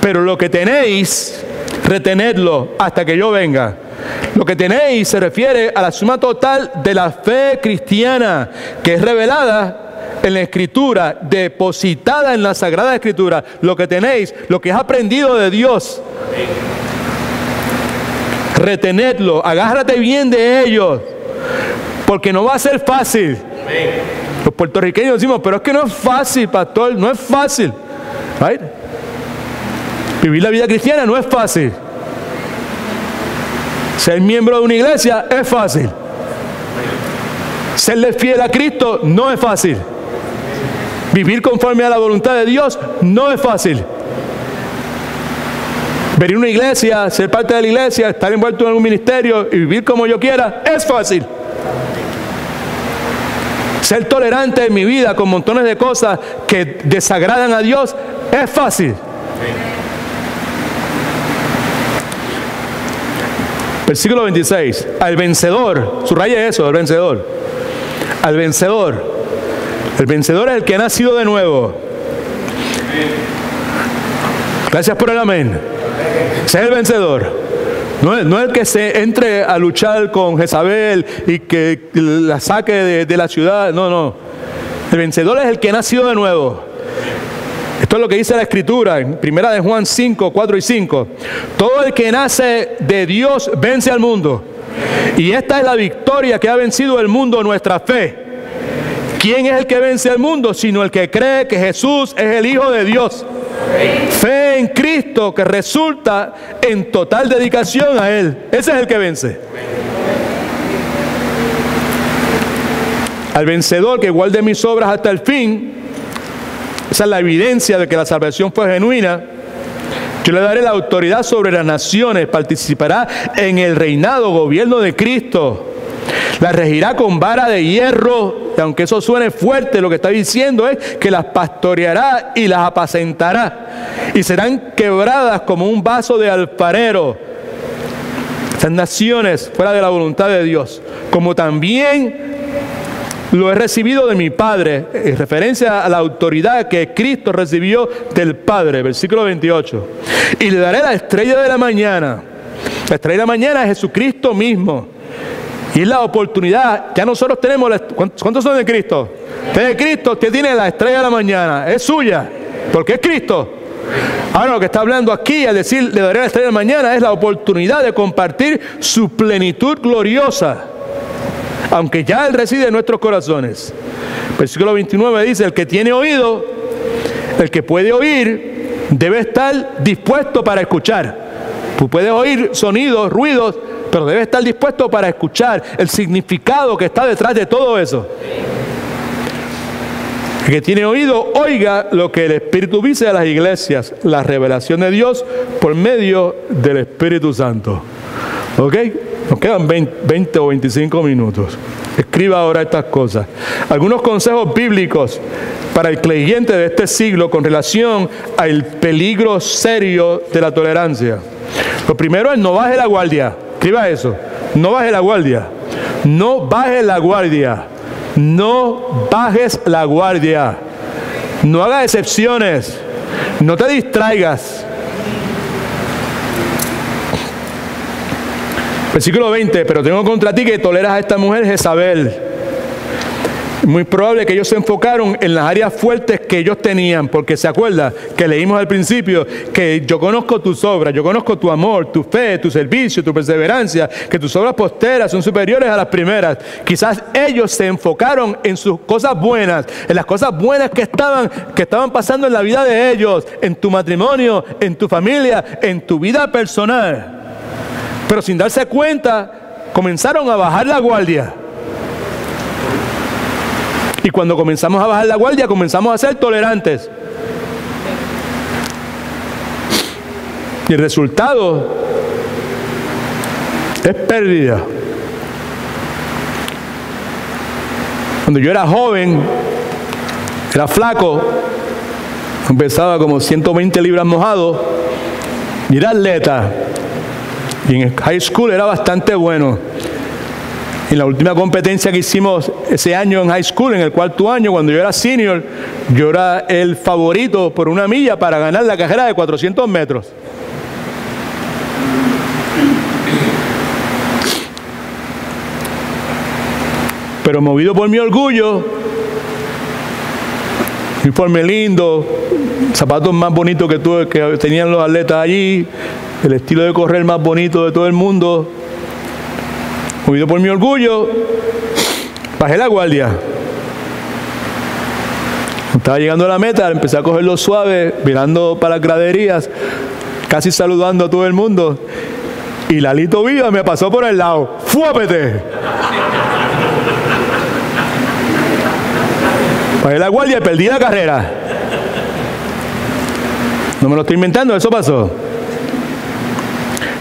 Pero lo que tenéis, retenedlo hasta que yo venga. Lo que tenéis se refiere a la suma total de la fe cristiana, que es revelada en la Escritura, depositada en la Sagrada Escritura. Lo que tenéis, lo que has aprendido de Dios, retenedlo, agárrate bien de ellos, porque no va a ser fácil. Los puertorriqueños decimos, pero es que no es fácil, pastor, no es fácil. Right? Vivir la vida cristiana no es fácil. Ser miembro de una iglesia es fácil. Serle fiel a Cristo no es fácil. Vivir conforme a la voluntad de Dios no es fácil. Venir a una iglesia, ser parte de la iglesia, estar envuelto en un ministerio y vivir como yo quiera es fácil. Ser tolerante en mi vida con montones de cosas que desagradan a Dios es fácil. Versículo 26. Al vencedor, subraya eso, al vencedor. Al vencedor. El vencedor es el que ha nacido de nuevo. Gracias por el amén. Ese es el vencedor. No es el que se entre a luchar con Jezabel y que la saque de la ciudad. No. El vencedor es el que ha nacido de nuevo. Esto es lo que dice la Escritura en 1 de Juan 5, 4 y 5. Todo el que nace de Dios vence al mundo. Y esta es la victoria que ha vencido el mundo, nuestra fe. ¿Quién es el que vence al mundo? Sino el que cree que Jesús es el Hijo de Dios. Fe en Cristo que resulta en total dedicación a Él. Ese es el que vence. Al vencedor que guarde mis obras hasta el fin, esa es la evidencia de que la salvación fue genuina, yo le daré la autoridad sobre las naciones, participará en el reinado, gobierno de Cristo. La regirá con vara de hierro, y aunque eso suene fuerte, lo que está diciendo es que las pastoreará y las apacentará, y serán quebradas como un vaso de alfarero, estas naciones fuera de la voluntad de Dios, como también lo he recibido de mi Padre, en referencia a la autoridad que Cristo recibió del Padre, versículo 28. Y le daré la estrella de la mañana. La estrella de la mañana es Jesucristo mismo. Y es la oportunidad, ya nosotros tenemos, ¿cuántos son de Cristo? Usted de Cristo, usted tiene la estrella de la mañana, es suya, porque es Cristo. Ahora lo que está hablando aquí, al decir le daré la estrella de la mañana, es la oportunidad de compartir su plenitud gloriosa, aunque ya Él reside en nuestros corazones. Versículo 29 dice, el que tiene oído, el que puede oír, debe estar dispuesto para escuchar. Tú puedes oír sonidos, ruidos, pero debe estar dispuesto para escuchar el significado que está detrás de todo eso. El que tiene oído, oiga lo que el Espíritu dice a las iglesias, la revelación de Dios por medio del Espíritu Santo. ¿Ok? Nos quedan 20 o 25 minutos. Escriba ahora estas cosas. Algunos consejos bíblicos para el creyente de este siglo con relación al peligro serio de la tolerancia. Lo primero es no baje la guardia. Escriba eso. No baje la guardia. No baje la guardia. No bajes la guardia. No hagas excepciones. No te distraigas. Versículo 20, pero tengo contra ti que toleras a esta mujer Jezabel. Muy probable que ellos se enfocaron en las áreas fuertes que ellos tenían, porque se acuerda que leímos al principio que yo conozco tus obras, yo conozco tu amor, tu fe, tu servicio, tu perseverancia, que tus obras posteras son superiores a las primeras. Quizás ellos se enfocaron en sus cosas buenas, en las cosas buenas que estaban pasando en la vida de ellos, en tu matrimonio, en tu familia, en tu vida personal. Pero sin darse cuenta, comenzaron a bajar la guardia. Y cuando comenzamos a bajar la guardia, comenzamos a ser tolerantes. Y el resultado es pérdida. Cuando yo era joven, era flaco, pesaba como 120 libras mojado, y era atleta. Y en high school era bastante bueno. En la última competencia que hicimos ese año en high school, en el cuarto año, cuando yo era senior, yo era el favorito por una milla para ganar la carrera de 400 metros. Pero movido por mi orgullo, uniforme lindo, zapatos más bonitos que tenían los atletas allí, el estilo de correr más bonito de todo el mundo, movido por mi orgullo, bajé la guardia. Estaba llegando a la meta, empecé a cogerlo suave, mirando para las graderías, casi saludando a todo el mundo, y Lalito Viva me pasó por el lado. ¡Fuápete! Bajé la guardia y perdí la carrera. No me lo estoy inventando, eso pasó.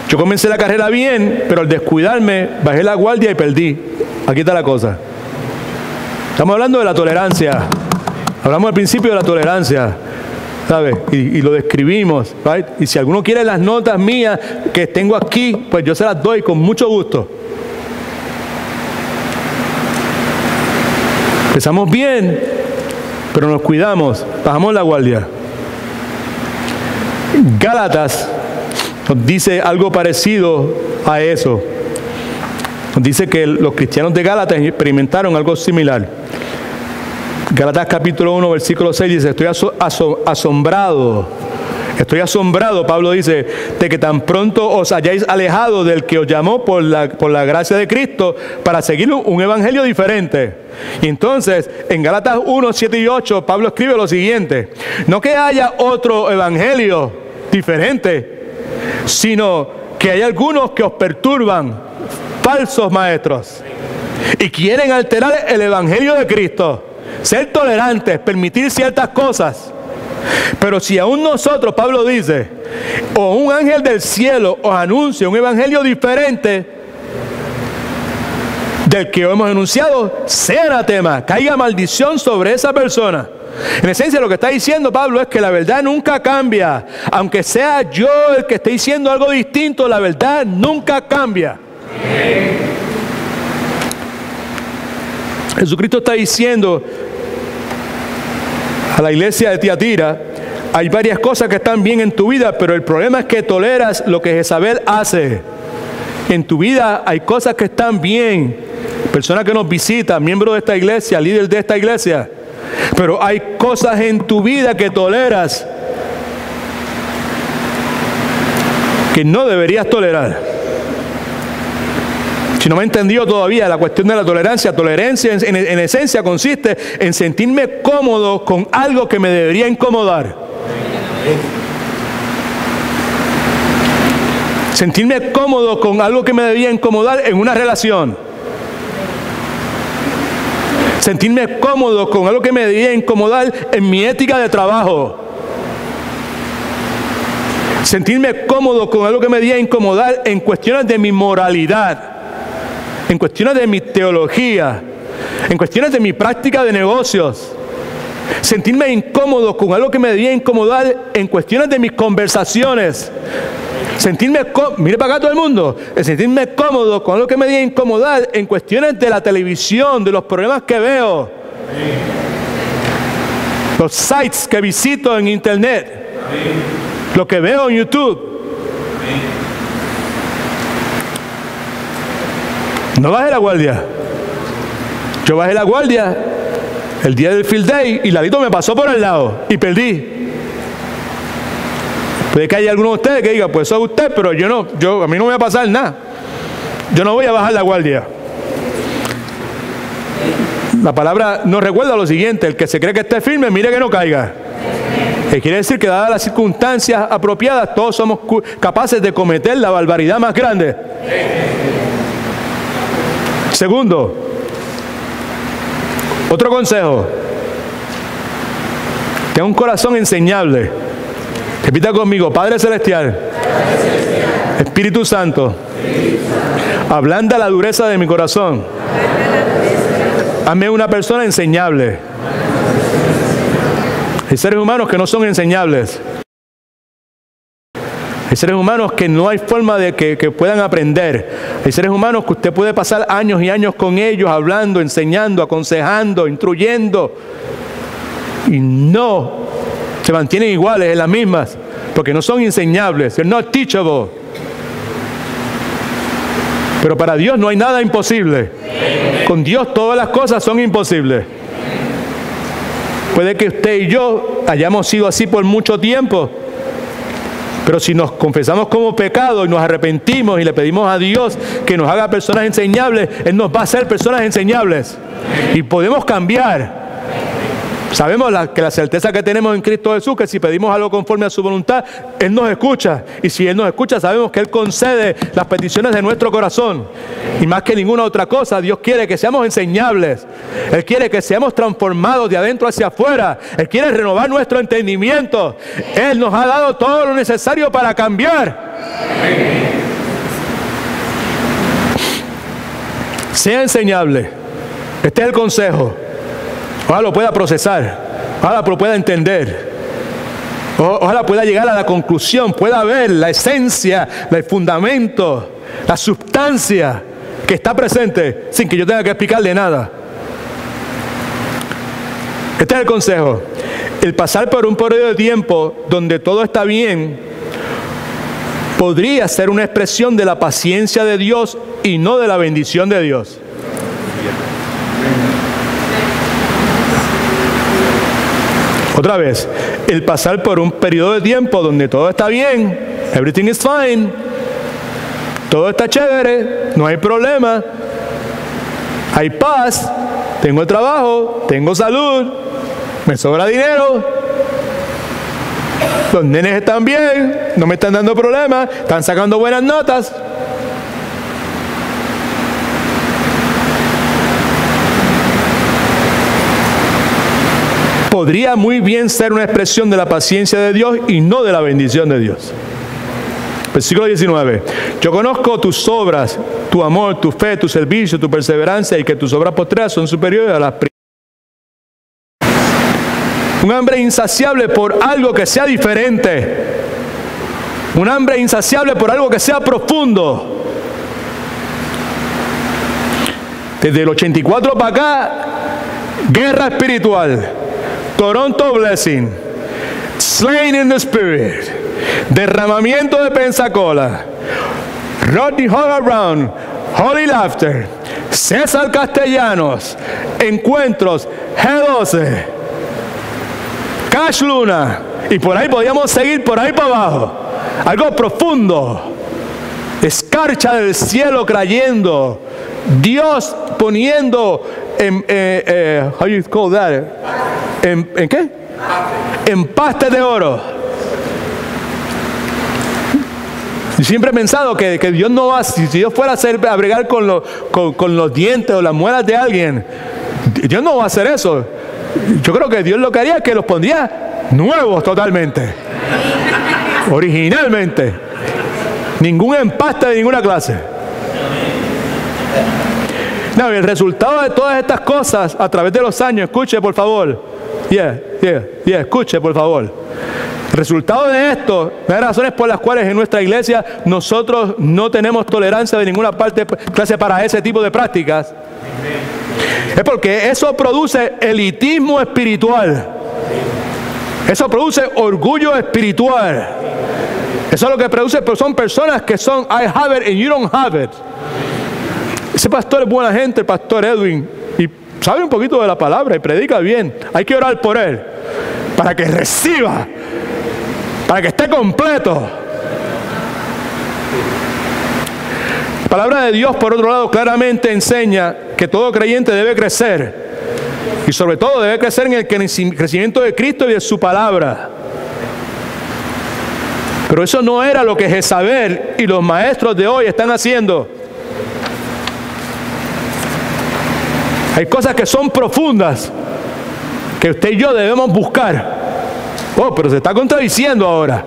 Yo comencé la carrera bien, pero al descuidarme, bajé la guardia y perdí. Aquí está la cosa. Estamos hablando de la tolerancia. Hablamos al principio de la tolerancia, ¿sabes? Y lo describimos, ¿right? Y si alguno quiere las notas mías que tengo aquí, pues yo se las doy con mucho gusto. Empezamos bien, pero nos cuidamos, bajamos la guardia. Gálatas nos dice algo parecido a eso. Nos dice que los cristianos de Gálatas experimentaron algo similar. Gálatas capítulo 1, versículo 6 dice, estoy asombrado, Pablo dice, de que tan pronto os hayáis alejado del que os llamó por la gracia de Cristo para seguir un evangelio diferente. Y entonces, en Gálatas 1, 7 y 8, Pablo escribe lo siguiente, no que haya otro evangelio diferente, sino que hay algunos que os perturban, falsos maestros, y quieren alterar el evangelio de Cristo. Ser tolerantes, permitir ciertas cosas. Pero si aún nosotros, Pablo dice, o un ángel del cielo os anuncia un evangelio diferente del que hemos anunciado, sea anatema, caiga maldición sobre esa persona. En esencia lo que está diciendo Pablo es que la verdad nunca cambia. Aunque sea yo el que esté diciendo algo distinto, la verdad nunca cambia. Jesucristo está diciendo a la iglesia de Tiatira: hay varias cosas que están bien en tu vida, pero el problema es que toleras lo que Jezabel hace. En tu vida hay cosas que están bien, persona que nos visita, miembro de esta iglesia, líder de esta iglesia, pero hay cosas en tu vida que toleras que no deberías tolerar. Si no me he entendido todavía la cuestión de la tolerancia, tolerancia en esencia consiste en sentirme cómodo con algo que me debería incomodar. Sentirme cómodo con algo que me debería incomodar en una relación. Sentirme cómodo con algo que me debería incomodar en mi ética de trabajo. Sentirme cómodo con algo que me debería incomodar en cuestiones de mi moralidad, en cuestiones de mi teología, en cuestiones de mi práctica de negocios. Sentirme incómodo con algo que me debería incomodar en cuestiones de mis conversaciones. Mire para acá todo el mundo. Sentirme cómodo con algo que me debería incomodar en cuestiones de la televisión, de los programas que veo, los sites que visito en internet, lo que veo en YouTube. No bajé la guardia. Yo bajé la guardia el día del field day y Ladito me pasó por el lado y perdí. Puede que haya alguno de ustedes que diga: pues eso es usted, pero yo no, a mí no me va a pasar nada. Yo no voy a bajar la guardia. La palabra nos recuerda lo siguiente: el que se cree que esté firme, mire que no caiga. Quiere decir que dadas las circunstancias apropiadas, todos somos capaces de cometer la barbaridad más grande. Segundo, otro consejo: tenga un corazón enseñable. Repita conmigo: Padre Celestial, Espíritu Santo, ablanda la dureza de mi corazón. Hazme una persona enseñable. Hay seres humanos que no son enseñables. Hay seres humanos que no hay forma de que puedan aprender. Hay seres humanos que usted puede pasar años y años con ellos, hablando, enseñando, aconsejando, instruyendo, y no se mantienen iguales en las mismas, porque no son enseñables. They're not teachable. Pero para Dios no hay nada imposible. Con Dios todas las cosas son imposibles. Puede que usted y yo hayamos sido así por mucho tiempo, pero si nos confesamos como pecado y nos arrepentimos y le pedimos a Dios que nos haga personas enseñables, Él nos va a hacer personas enseñables. Y podemos cambiar. Sabemos que la certeza que tenemos en Cristo Jesús, que si pedimos algo conforme a su voluntad, Él nos escucha. Y si Él nos escucha, sabemos que Él concede las peticiones de nuestro corazón. Y más que ninguna otra cosa, Dios quiere que seamos enseñables. Él quiere que seamos transformados de adentro hacia afuera. Él quiere renovar nuestro entendimiento. Él nos ha dado todo lo necesario para cambiar. Sea enseñable. Este es el consejo. Ojalá lo pueda procesar, ojalá lo pueda entender, ojalá pueda llegar a la conclusión, pueda ver la esencia, el fundamento, la sustancia que está presente sin que yo tenga que explicarle nada. Este es el consejo. El pasar por un periodo de tiempo donde todo está bien podría ser una expresión de la paciencia de Dios y no de la bendición de Dios. Otra vez, el pasar por un periodo de tiempo donde todo está bien, everything is fine, todo está chévere, no hay problema, hay paz, tengo trabajo, tengo salud, me sobra dinero, los nenes están bien, no me están dando problemas, están sacando buenas notas. Podría muy bien ser una expresión de la paciencia de Dios y no de la bendición de Dios. Versículo 19. Yo conozco tus obras, tu amor, tu fe, tu servicio, tu perseverancia, y que tus obras postreras son superiores a las primeras. Un hambre insaciable por algo que sea diferente. Un hambre insaciable por algo que sea profundo. Desde el 84 para acá, guerra espiritual, Toronto Blessing, Slain in the Spirit, derramamiento de Pensacola, Rodney Hall Around, Holy Laughter, César Castellanos, Encuentros, G12, Cash Luna, y por ahí podíamos seguir por ahí para abajo. Algo profundo, escarcha del cielo cayendo, Dios poniendo how you call that? ¿En qué? Empaste de oro. Yo siempre he pensado que Dios no va, si Dios fuera a bregar con los dientes o las muelas de alguien, Dios no va a hacer eso. Yo creo que Dios lo que haría es que los pondría nuevos totalmente, originalmente. Ningún empaste de ninguna clase. No, el resultado de todas estas cosas a través de los años, escuche por favor. Escuche por favor. El resultado de esto, una de las razones por las cuales en nuestra iglesia nosotros no tenemos tolerancia de ninguna clase para ese tipo de prácticas, es porque eso produce elitismo espiritual. Eso produce orgullo espiritual. Eso es lo que produce, pero son personas que son I have it and you don't have it. Ese pastor es buena gente, el pastor Edwin, y sabe un poquito de la palabra y predica bien. Hay que orar por él para que reciba, para que esté completo. La palabra de Dios, por otro lado, claramente enseña que todo creyente debe crecer, y sobre todo debe crecer en el crecimiento de Cristo y de su palabra. Pero eso no era lo que Jezabel y los maestros de hoy están haciendo. Hay cosas que son profundas que usted y yo debemos buscar. Oh, pero se está contradiciendo ahora.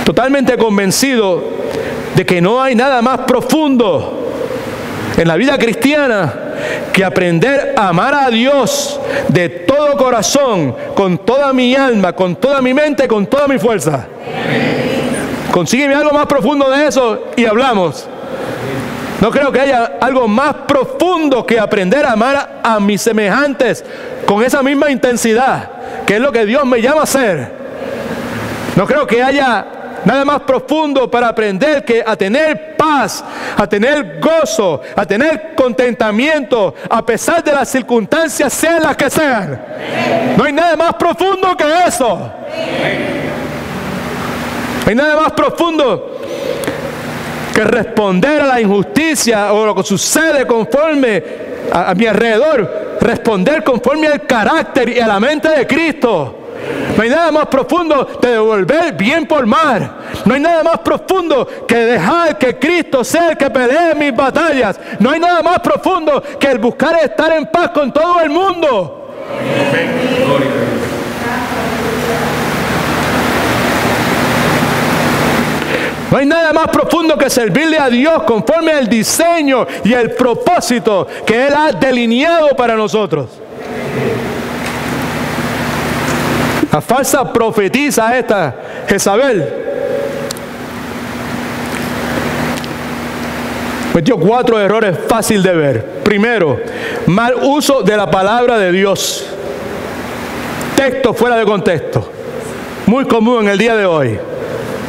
Totalmente convencido de que no hay nada más profundo en la vida cristiana que aprender a amar a Dios de todo corazón, con toda mi alma, con toda mi mente, con toda mi fuerza. Consígueme algo más profundo de eso y hablamos. No creo que haya algo más profundo que aprender a amar a mis semejantes con esa misma intensidad, que es lo que Dios me llama a hacer. No creo que haya nada más profundo para aprender que a tener paz, a tener gozo, a tener contentamiento, a pesar de las circunstancias, sean las que sean. No hay nada más profundo que eso. No hay nada más profundo que responder a la injusticia o lo que sucede conforme a mi alrededor, responder conforme al carácter y a la mente de Cristo. No hay nada más profundo que devolver bien por mal. No hay nada más profundo que dejar que Cristo sea el que pelee mis batallas. No hay nada más profundo que el buscar estar en paz con todo el mundo. No hay nada más profundo que servirle a Dios conforme al diseño y el propósito que Él ha delineado para nosotros. La falsa profetisa esta, Jezabel, metió 4 errores fáciles de ver. Primero, mal uso de la palabra de Dios. Texto fuera de contexto. Muy común en el día de hoy.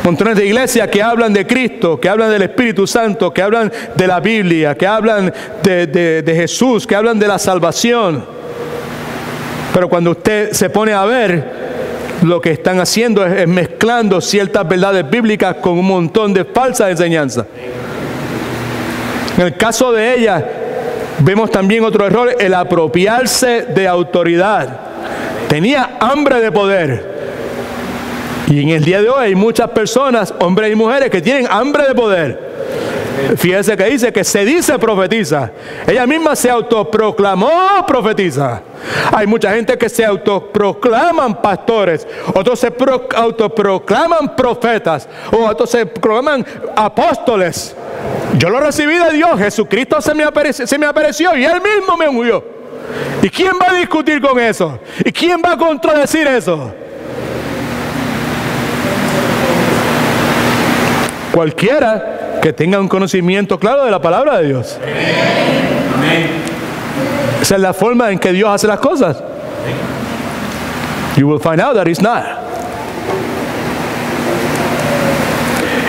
Montones de iglesias que hablan de Cristo, que hablan del Espíritu Santo, que hablan de la Biblia, que hablan de Jesús, que hablan de la salvación. Pero cuando usted se pone a ver, lo que están haciendo es mezclando ciertas verdades bíblicas con un montón de falsas enseñanzas. En el caso de ella, vemos también otro error, el apropiarse de autoridad. Tenía hambre de poder. Y en el día de hoy hay muchas personas, hombres y mujeres, que tienen hambre de poder. Fíjese que dice que se dice profetiza. Ella misma se autoproclamó profetiza. Hay mucha gente que se autoproclaman pastores, otros se autoproclaman profetas, o otros se proclaman apóstoles. Yo lo recibí de Dios. Jesucristo se me apareció y Él mismo me ungió. ¿Y quién va a discutir con eso? ¿Y quién va a contradecir eso? Cualquiera que tenga un conocimiento claro de la palabra de Dios. Amén. Esa es la forma en que Dios hace las cosas. You will find out that it's not.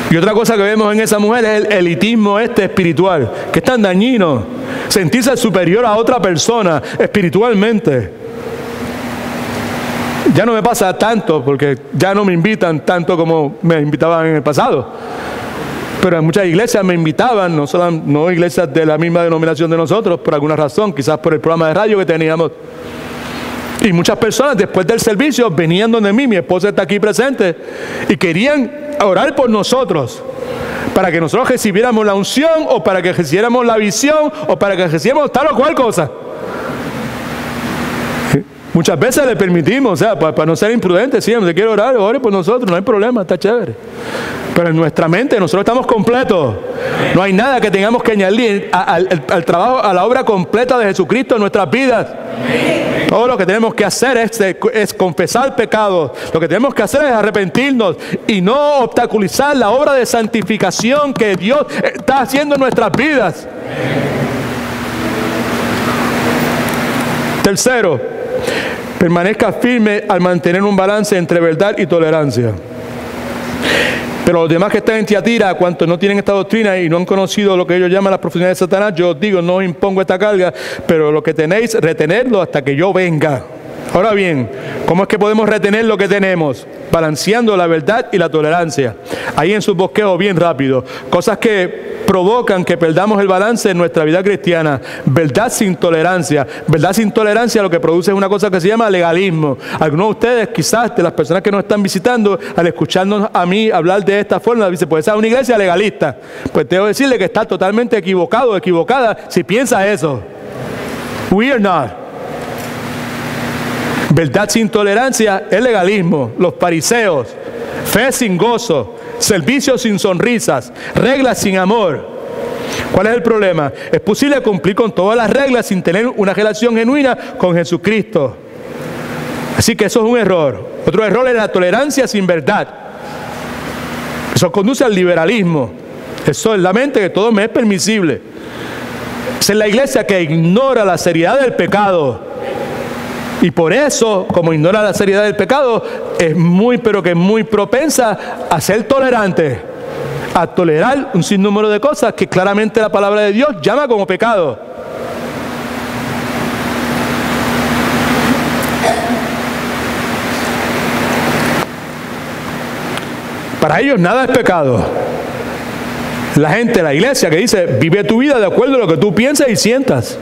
Y otra cosa que vemos en esa mujer es el elitismo espiritual, que es tan dañino. Sentirse superior a otra persona espiritualmente. Ya no me pasa tanto, porque ya no me invitan tanto como me invitaban en el pasado. Pero en muchas iglesias me invitaban, no iglesias de la misma denominación de nosotros, por alguna razón, quizás por el programa de radio que teníamos. Y muchas personas después del servicio venían donde mí, mi esposa está aquí presente, y querían orar por nosotros, para que nosotros recibiéramos la unción, o para que recibiéramos la visión, o para que recibiéramos tal o cual cosa. Muchas veces le permitimos, o sea, para no ser imprudentes, si quiere orar, ore por nosotros, no hay problema, está chévere. Pero en nuestra mente nosotros estamos completos. No hay nada que tengamos que añadir al trabajo, a la obra completa de Jesucristo en nuestras vidas. Todo lo que tenemos que hacer es confesar pecados. Lo que tenemos que hacer es arrepentirnos y no obstaculizar la obra de santificación que Dios está haciendo en nuestras vidas. Tercero, permanezca firme al mantener un balance entre verdad y tolerancia. Pero los demás que están en Tiatira, cuantos no tienen esta doctrina y no han conocido lo que ellos llaman las profundidades de Satanás, yo os digo, no os impongo esta carga, pero lo que tenéis, retenerlo hasta que yo venga. Ahora bien, ¿cómo es que podemos retener lo que tenemos? Balanceando la verdad y la tolerancia. Ahí en sus bosquejos bien rápido. Cosas que provocan que perdamos el balance en nuestra vida cristiana. Verdad sin tolerancia. Verdad sin tolerancia lo que produce es una cosa que se llama legalismo. Algunos de ustedes, quizás de las personas que nos están visitando, al escucharnos a mí hablar de esta forma, dicen, pues esa es una iglesia legalista. Pues tengo que decirle que está totalmente equivocado o equivocada si piensa eso. We are not. Verdad sin tolerancia es legalismo. Los fariseos, fe sin gozo, servicio sin sonrisas, reglas sin amor. ¿Cuál es el problema? Es posible cumplir con todas las reglas sin tener una relación genuina con Jesucristo. Así que eso es un error. Otro error es la tolerancia sin verdad. Eso conduce al liberalismo. Eso es la mente que todo me es permisible. Esa es la iglesia que ignora la seriedad del pecado. Y por eso, como ignora la seriedad del pecado, es muy propensa a ser tolerante, a tolerar un sinnúmero de cosas que claramente la palabra de Dios llama como pecado. Para ellos nada es pecado. La gente, la iglesia que dice, vive tu vida de acuerdo a lo que tú piensas y sientas.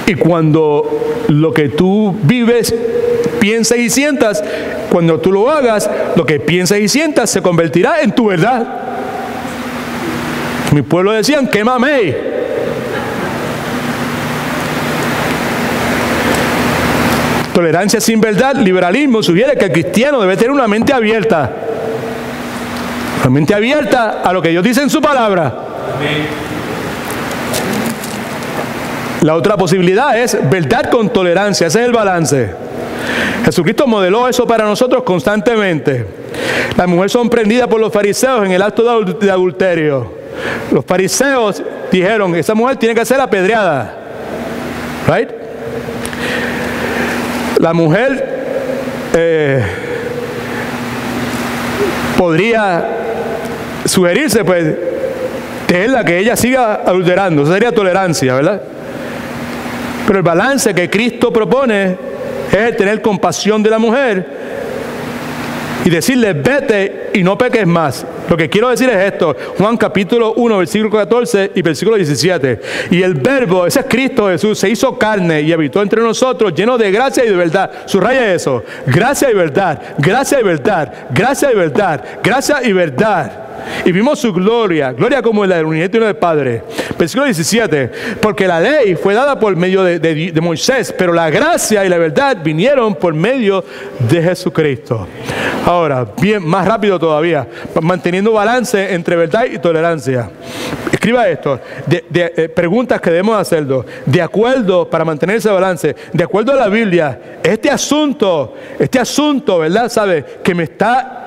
Y cuando lo que tú vives, piensas y sientas, cuando tú lo hagas, lo que piensas y sientas se convertirá en tu verdad. Mi pueblo decían, quémame. Tolerancia sin verdad, liberalismo, sugiere que el cristiano debe tener una mente abierta. Una mente abierta a lo que Dios dice en su palabra. Amén. La otra posibilidad es verdad con tolerancia. Ese es el balance. Jesucristo modeló eso para nosotros constantemente. Las mujeres son prendidas por los fariseos en el acto de adulterio. Los fariseos dijeron, esa mujer tiene que ser apedreada. Right? La mujer podría sugerirse, pues, dejarla que ella siga adulterando. Eso sería tolerancia, ¿verdad? Pero el balance que Cristo propone es el tener compasión de la mujer y decirle, vete y no peques más. Lo que quiero decir es esto, Juan capítulo 1, versículo 14 y versículo 17. Y el verbo, ese es Cristo Jesús, se hizo carne y habitó entre nosotros, lleno de gracia y de verdad. Subraya eso, gracia y verdad, gracia y verdad, gracia y verdad, gracia y verdad. y vimos su gloria, gloria como la del unigénito del Padre. Versículo 17, porque la ley fue dada por medio de Moisés, pero la gracia y la verdad vinieron por medio de Jesucristo. Ahora, bien, más rápido todavía, manteniendo balance entre verdad y tolerancia. Escriba esto, preguntas que debemos hacerlo, de acuerdo, para mantener ese balance, de acuerdo a la Biblia, este asunto, ¿verdad? ¿Sabe? Que me está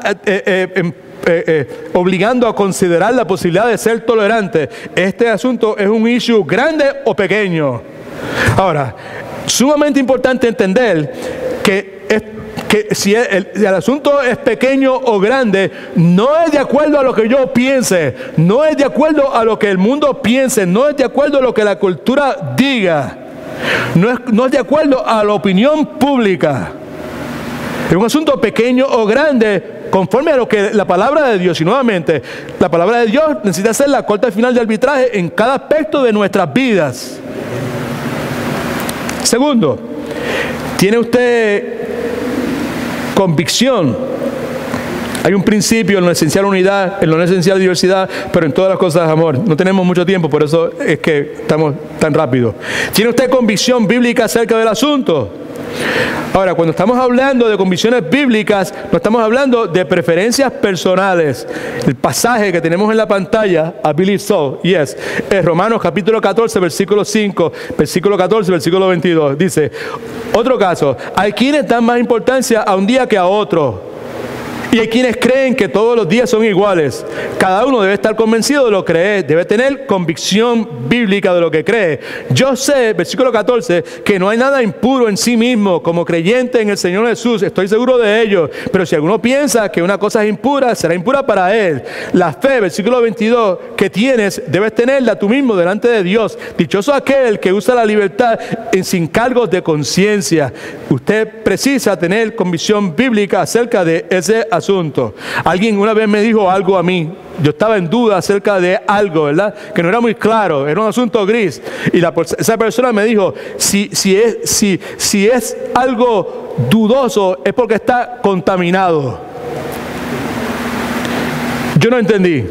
obligando a considerar la posibilidad de ser tolerante. Este asunto es un issue grande o pequeño. Ahora, sumamente importante entender que si el asunto es pequeño o grande, no es de acuerdo a lo que yo piense, no es de acuerdo a lo que el mundo piense, no es de acuerdo a lo que la cultura diga, no es de acuerdo a la opinión pública. Es un asunto pequeño o grande conforme a lo que la palabra de Dios, y nuevamente, la palabra de Dios necesita ser la corte final de arbitraje en cada aspecto de nuestras vidas. Segundo, ¿tiene usted convicción? Hay un principio en lo esencial unidad, en lo no esencial diversidad, pero en todas las cosas amor. No tenemos mucho tiempo, por eso es que estamos tan rápido. ¿Tiene usted convicción bíblica acerca del asunto? Ahora, cuando estamos hablando de convicciones bíblicas, no estamos hablando de preferencias personales. El pasaje que tenemos en la pantalla, I believe so, yes, es Romanos capítulo 14, versículo 5, versículo 14, versículo 22. Dice, otro caso, hay quienes dan más importancia a un día que a otro. Y hay quienes creen que todos los días son iguales. Cada uno debe estar convencido de lo que cree, debe tener convicción bíblica de lo que cree. Yo sé, versículo 14, que no hay nada impuro en sí mismo. Como creyente en el Señor Jesús, estoy seguro de ello. Pero si alguno piensa que una cosa es impura, será impura para él. La fe, versículo 22, que tienes, debes tenerla tú mismo delante de Dios. Dichoso aquel que usa la libertad sin cargos de conciencia. Usted precisa tener convicción bíblica acerca de ese asunto. Alguien una vez me dijo algo a mí. Yo estaba en duda acerca de algo, ¿verdad? Que no era muy claro, era un asunto gris. Y esa persona me dijo, si es algo dudoso, es porque está contaminado. Yo no entendí.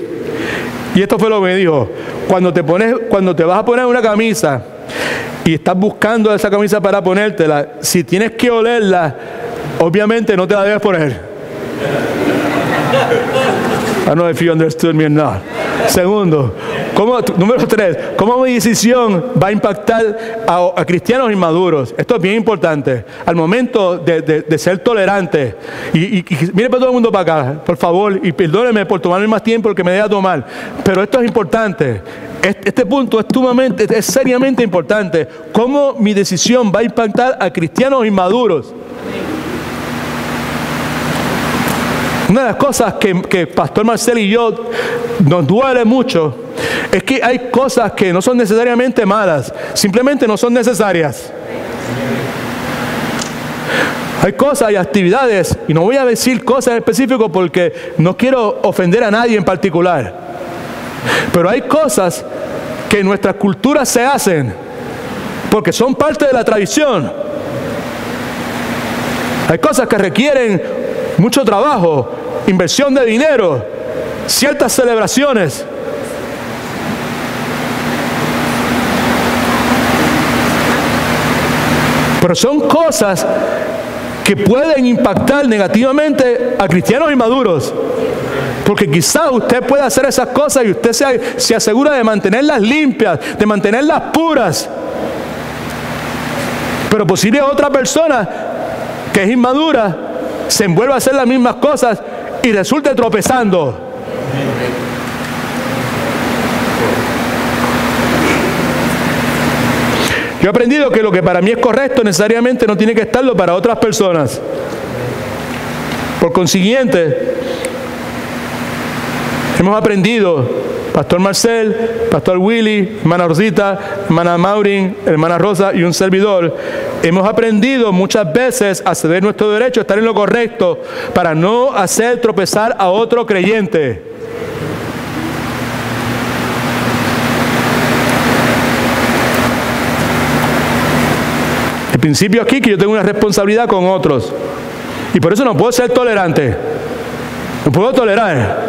Y esto fue lo que me dijo. Cuando te vas a poner una camisa y estás buscando esa camisa para ponértela, si tienes que olerla, obviamente no te la debes poner. I don't know if you understood me or not. Segundo, número 3, ¿cómo mi decisión va a impactar a cristianos inmaduros? Esto es bien importante. Al momento de ser tolerante. Y mire para todo el mundo para acá, por favor, y perdónenme por tomarme más tiempo que me deba tomar. Pero esto es importante. Este punto es seriamente importante. ¿Cómo mi decisión va a impactar a cristianos inmaduros? Una de las cosas que Pastor Marcel y yo nos duele mucho es que hay cosas que no son necesariamente malas, simplemente no son necesarias. Hay cosas y actividades, y no voy a decir cosas en específico porque no quiero ofender a nadie en particular, pero hay cosas que en nuestras culturas se hacen porque son parte de la tradición. Hay cosas que requieren mucho trabajo, inversión de dinero, ciertas celebraciones. Pero son cosas que pueden impactar negativamente a cristianos inmaduros. Porque quizás usted puede hacer esas cosas y usted se asegura de mantenerlas limpias, de mantenerlas puras. Pero posible otra persona que es inmadura se envuelve a hacer las mismas cosas y resulta tropezando. Yo he aprendido que lo que para mí es correcto necesariamente no tiene que estarlo para otras personas. Por consiguiente, hemos aprendido, Pastor Marcel, Pastor Willy, hermana Rosita, hermana Maureen, hermana Rosa y un servidor, hemos aprendido muchas veces a ceder nuestro derecho a estar en lo correcto para no hacer tropezar a otro creyente. El principio aquí es que yo tengo una responsabilidad con otros y por eso no puedo ser tolerante, no puedo tolerar.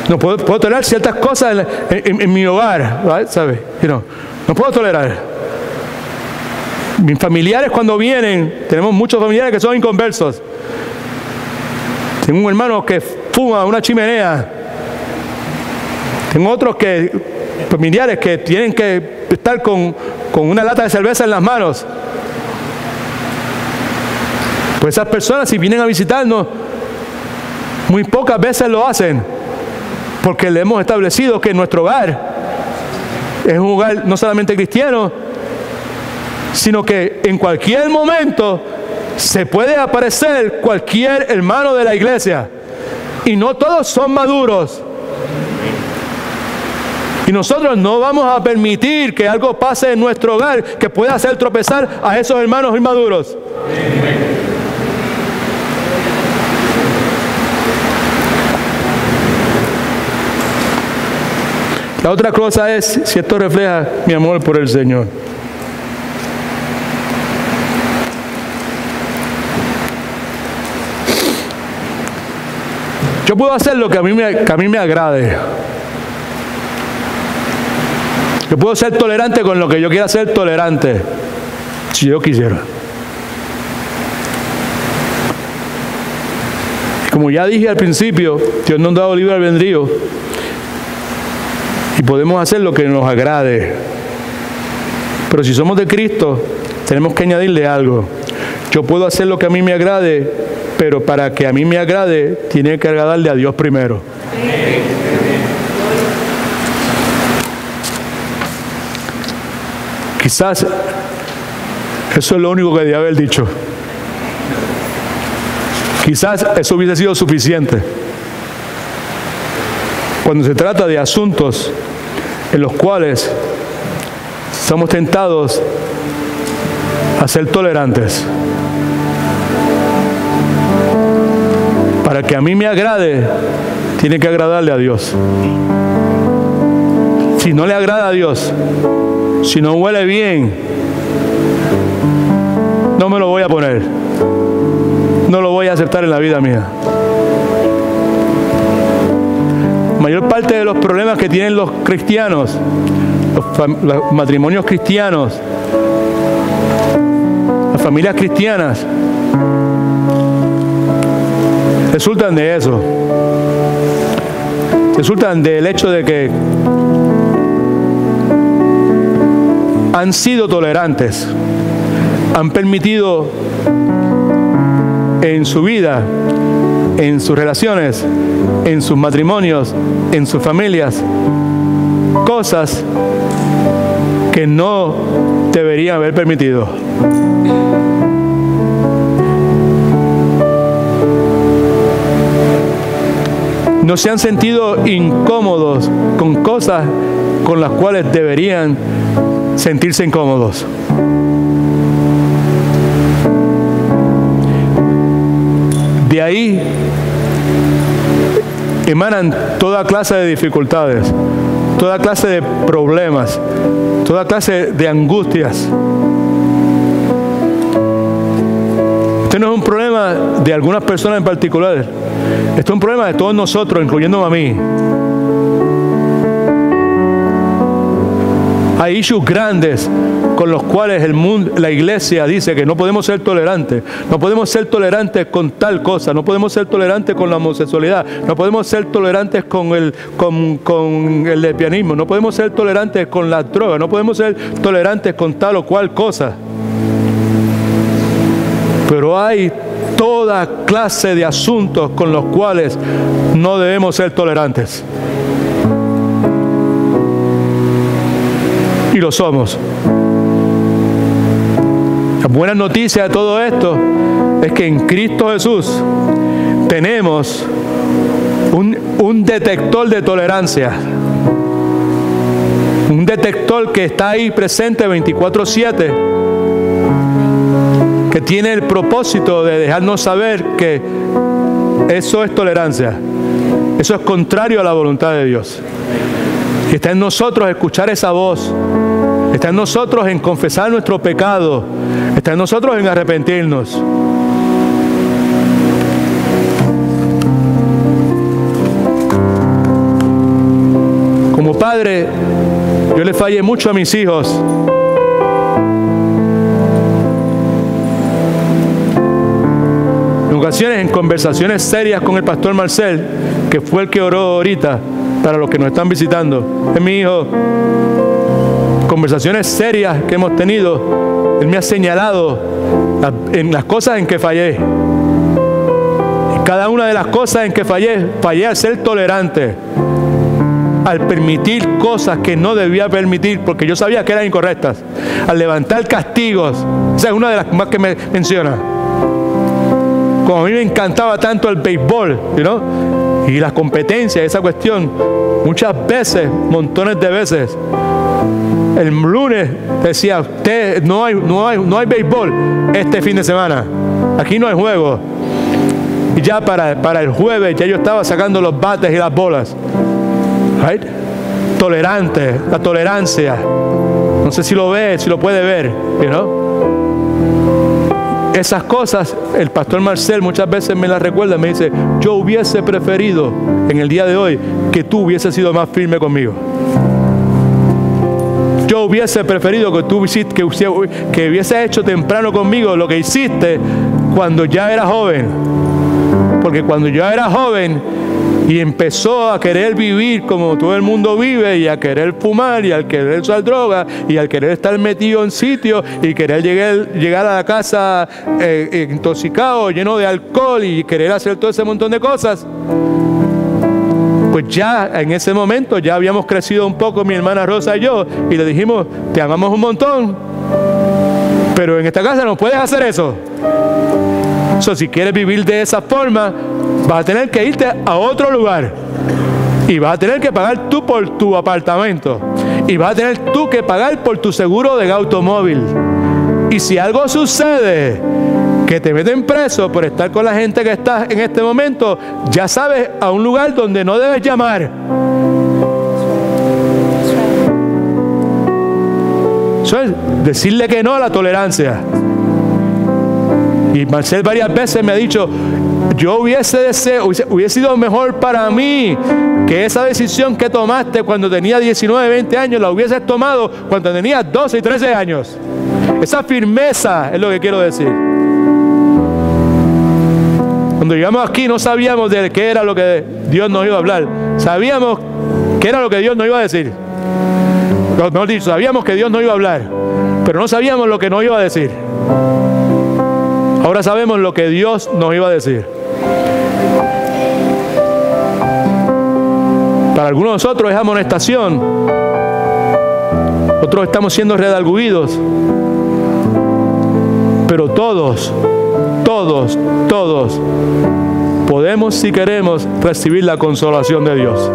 No puedo tolerar ciertas cosas en mi hogar, right? ¿Sabes? No puedo tolerar. Mis familiares cuando vienen, tenemos muchos familiares que son inconversos. Tengo un hermano que fuma una chimenea. Tengo otros familiares que tienen que estar con una lata de cerveza en las manos. Pues esas personas, si vienen a visitarnos, muy pocas veces lo hacen, porque le hemos establecido que nuestro hogar es un hogar no solamente cristiano, sino que en cualquier momento se puede aparecer cualquier hermano de la iglesia, y no todos son maduros. Y nosotros no vamos a permitir que algo pase en nuestro hogar que pueda hacer tropezar a esos hermanos inmaduros. La otra cosa es si esto refleja mi amor por el Señor. Yo puedo hacer lo que a mí me agrade. Yo puedo ser tolerante con lo que yo quiera ser tolerante, si yo quisiera. Como ya dije al principio, Dios nos ha dado libre albedrío y podemos hacer lo que nos agrade. Pero si somos de Cristo, tenemos que añadirle algo. Yo puedo hacer lo que a mí me agrade, pero para que a mí me agrade, tiene que agradarle a Dios primero. Quizás eso es lo único que debía haber dicho. Quizás eso hubiese sido suficiente. Cuando se trata de asuntos en los cuales somos tentados a ser tolerantes. Para que a mí me agrade, tiene que agradarle a Dios. Si no le agrada a Dios, si no huele bien, no me lo voy a poner. No lo voy a aceptar en la vida mía. La mayor parte de los problemas que tienen los cristianos, los matrimonios cristianos, las familias cristianas, resultan de eso. Resultan del hecho de que han sido tolerantes, han permitido en su vida, en sus relaciones, en sus matrimonios, en sus familias, cosas que no deberían haber permitido. No se han sentido incómodos con cosas con las cuales deberían sentirse incómodos. De ahí emanan toda clase de dificultades, toda clase de problemas, toda clase de angustias. Este no es un problema de algunas personas en particular. Este es un problema de todos nosotros, incluyéndome a mí. Hay issues grandes con los cuales el mundo, la iglesia dice que no podemos ser tolerantes. No podemos ser tolerantes con tal cosa. No podemos ser tolerantes con la homosexualidad. No podemos ser tolerantes con el lesbianismo. No podemos ser tolerantes con las drogas. No podemos ser tolerantes con tal o cual cosa. Pero hay toda clase de asuntos con los cuales no debemos ser tolerantes. Y lo somos. La buena noticia de todo esto es que en Cristo Jesús tenemos un detector de tolerancia. Un detector que está ahí presente 24/7, que tiene el propósito de dejarnos saber que eso es tolerancia. Eso es contrario a la voluntad de Dios. Y está en nosotros escuchar esa voz. Está en nosotros en confesar nuestro pecado. Está en nosotros en arrepentirnos. Como padre, yo le fallé mucho a mis hijos. En ocasiones, en conversaciones serias con el pastor Marcel, que fue el que oró ahorita, para los que nos están visitando, es mi hijo. Conversaciones serias que hemos tenido, él me ha señalado en las cosas en que fallé. Y cada una de las cosas en que fallé al ser tolerante, al permitir cosas que no debía permitir porque yo sabía que eran incorrectas, al levantar castigos. Esa es una de las más que me menciona. Como a mí me encantaba tanto el béisbol, y las competencias, esa cuestión, muchas veces, montones de veces, el lunes decía, usted no hay béisbol este fin de semana, aquí no hay juego. Y ya para el jueves ya yo estaba sacando los bates y las bolas. Right? Tolerante, la tolerancia. No sé si lo ve, si lo puede ver, Esas cosas, el pastor Marcel muchas veces me las recuerda, me dice, yo hubiese preferido en el día de hoy que tú hubieses sido más firme conmigo. Yo hubiese preferido que hubieses hecho temprano conmigo lo que hiciste cuando ya era joven. Porque cuando yo era joven y empezó a querer vivir como todo el mundo vive, y a querer fumar, y al querer usar droga, y al querer estar metido en sitios, y querer llegar a la casa intoxicado, lleno de alcohol, y querer hacer todo ese montón de cosas, pues ya en ese momento ya habíamos crecido un poco mi hermana Rosa y yo, y le dijimos, te amamos un montón, pero en esta casa no puedes hacer eso. Si quieres vivir de esa forma, vas a tener que irte a otro lugar, y vas a tener que pagar tú por tu apartamento, y vas a tener tú que pagar por tu seguro de automóvil. Y si algo sucede, que te meten preso por estar con la gente que estás en este momento, ya sabes a un lugar donde no debes llamar. Eso es decirle que no a la tolerancia. Y Marcel varias veces me ha dicho, yo hubiese sido mejor para mí que esa decisión que tomaste cuando tenía 19, 20 años, la hubieses tomado cuando tenías 12 y 13 años. Esa firmeza es lo que quiero decir. Cuando llegamos aquí no sabíamos de qué era lo que Dios nos iba a hablar. Sabíamos qué era lo que Dios nos iba a decir. Mejor dicho, sabíamos que Dios nos iba a hablar, pero no sabíamos lo que nos iba a decir. Ahora sabemos lo que Dios nos iba a decir. Para algunos de nosotros es amonestación. Otros estamos siendo redarguidos. Pero todos podemos, si queremos, recibir la consolación de Dios.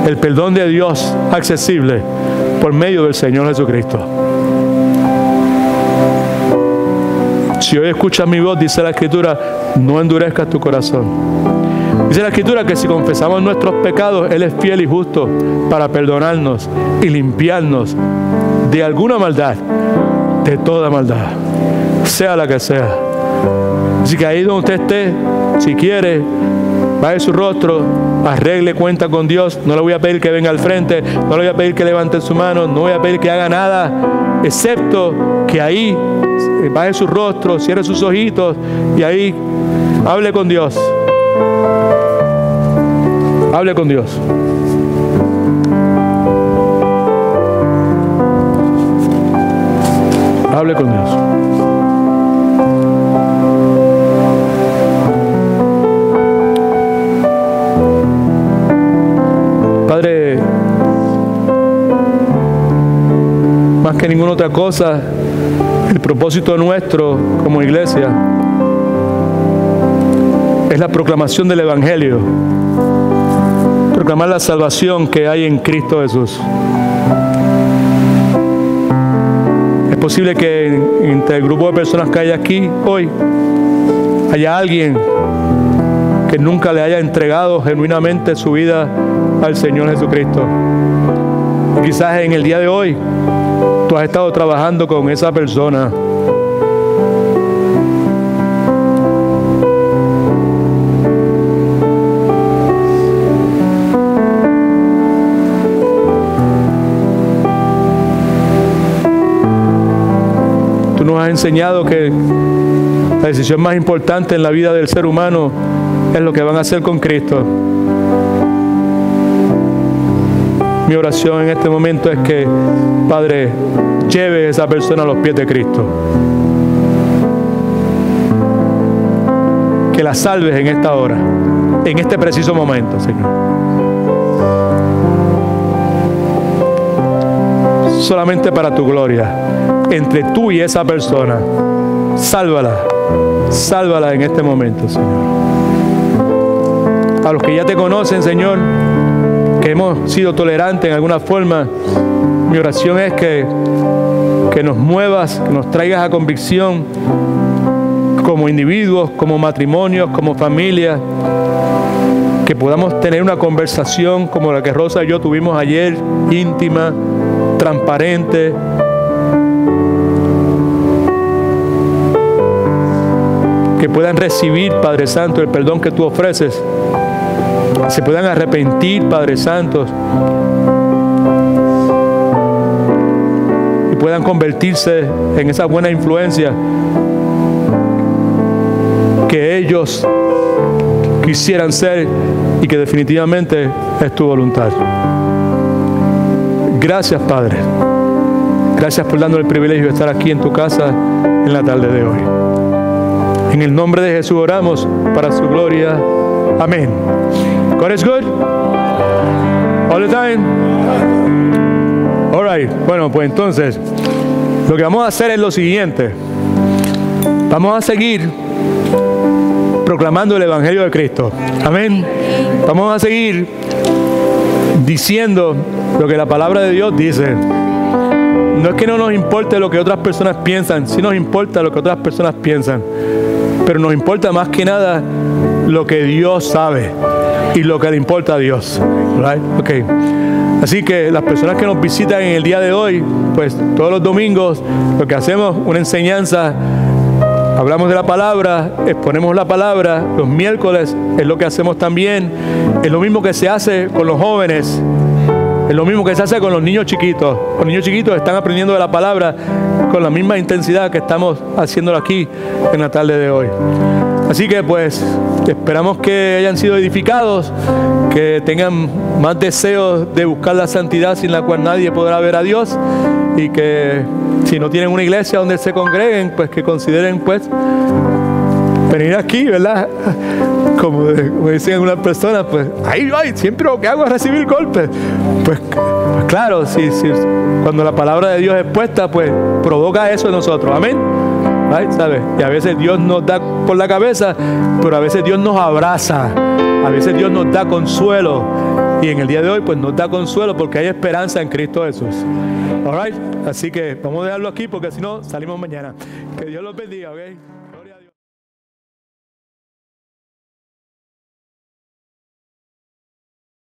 El perdón de Dios accesible por medio del Señor Jesucristo. Si hoy escuchas mi voz, dice la Escritura, no endurezcas tu corazón. Dice la Escritura que si confesamos nuestros pecados, Él es fiel y justo para perdonarnos y limpiarnos de alguna maldad, de toda maldad, sea la que sea. Así que ahí donde usted esté, si quiere, baje su rostro, arregle cuenta con Dios. No le voy a pedir que venga al frente, no le voy a pedir que levante su mano, no voy a pedir que haga nada, excepto que ahí baje su rostro, cierre sus ojitos y ahí hable con Dios. Hable con Dios. Hable con Dios. Padre, más que ninguna otra cosa, el propósito nuestro como iglesia es la proclamación del Evangelio. Proclamar la salvación que hay en Cristo Jesús. Es posible que entre el grupo de personas que hay aquí hoy haya alguien que nunca le haya entregado genuinamente su vida al Señor Jesucristo. Y quizás en el día de hoy tú has estado trabajando con esa persona. enseñado que la decisión más importante en la vida del ser humano es lo que van a hacer con Cristo. Mi oración en este momento es que, Padre, lleve a esa persona a los pies de Cristo. Que la salves en esta hora, en este preciso momento, Señor. Solamente para tu gloria, entre tú y esa persona, sálvala en este momento, Señor. A los que ya te conocen, Señor, que hemos sido tolerantes en alguna forma, mi oración es que nos muevas, que nos traigas a convicción como individuos, como matrimonios, como familia, que podamos tener una conversación como la que Rosa y yo tuvimos ayer, íntima, transparente, que puedan recibir, Padre Santo, el perdón que tú ofreces, se puedan arrepentir, Padre Santo, y puedan convertirse en esa buena influencia que ellos quisieran ser y que definitivamente es tu voluntad. Gracias, Padre. Gracias por darnos el privilegio de estar aquí en tu casa en la tarde de hoy. En el nombre de Jesús oramos para su gloria. Amén. God is good? All the time? All right. Bueno, pues entonces, lo que vamos a hacer es lo siguiente. Vamos a seguir proclamando el Evangelio de Cristo. Amén. Vamos a seguir diciendo lo que la palabra de Dios dice. No es que no nos importe lo que otras personas piensan, sí nos importa lo que otras personas piensan, pero nos importa más que nada lo que Dios sabe y lo que le importa a Dios. Right? Okay. Así que las personas que nos visitan en el día de hoy, pues todos los domingos lo que hacemos una enseñanza, hablamos de la palabra, exponemos la palabra. Los miércoles es lo que hacemos también. Es lo mismo que se hace con los jóvenes. Es lo mismo que se hace con los niños chiquitos. Los niños chiquitos están aprendiendo de la palabra con la misma intensidad que estamos haciéndolo aquí en la tarde de hoy. Así que pues esperamos que hayan sido edificados, que tengan más deseos de buscar la santidad sin la cual nadie podrá ver a Dios, y que si no tienen una iglesia donde se congreguen, pues que consideren pues venir aquí, ¿verdad? Como dicen algunas personas, pues ahí siempre lo que hago es recibir golpes. Pues claro, sí, cuando la palabra de Dios es puesta, pues provoca eso en nosotros. Amén. Right? ¿Sabes? Y a veces Dios nos da por la cabeza, pero a veces Dios nos abraza, a veces Dios nos da consuelo, y en el día de hoy pues nos da consuelo porque hay esperanza en Cristo Jesús. All right? Así que vamos a dejarlo aquí porque si no salimos mañana. Que Dios los bendiga, ¿ok?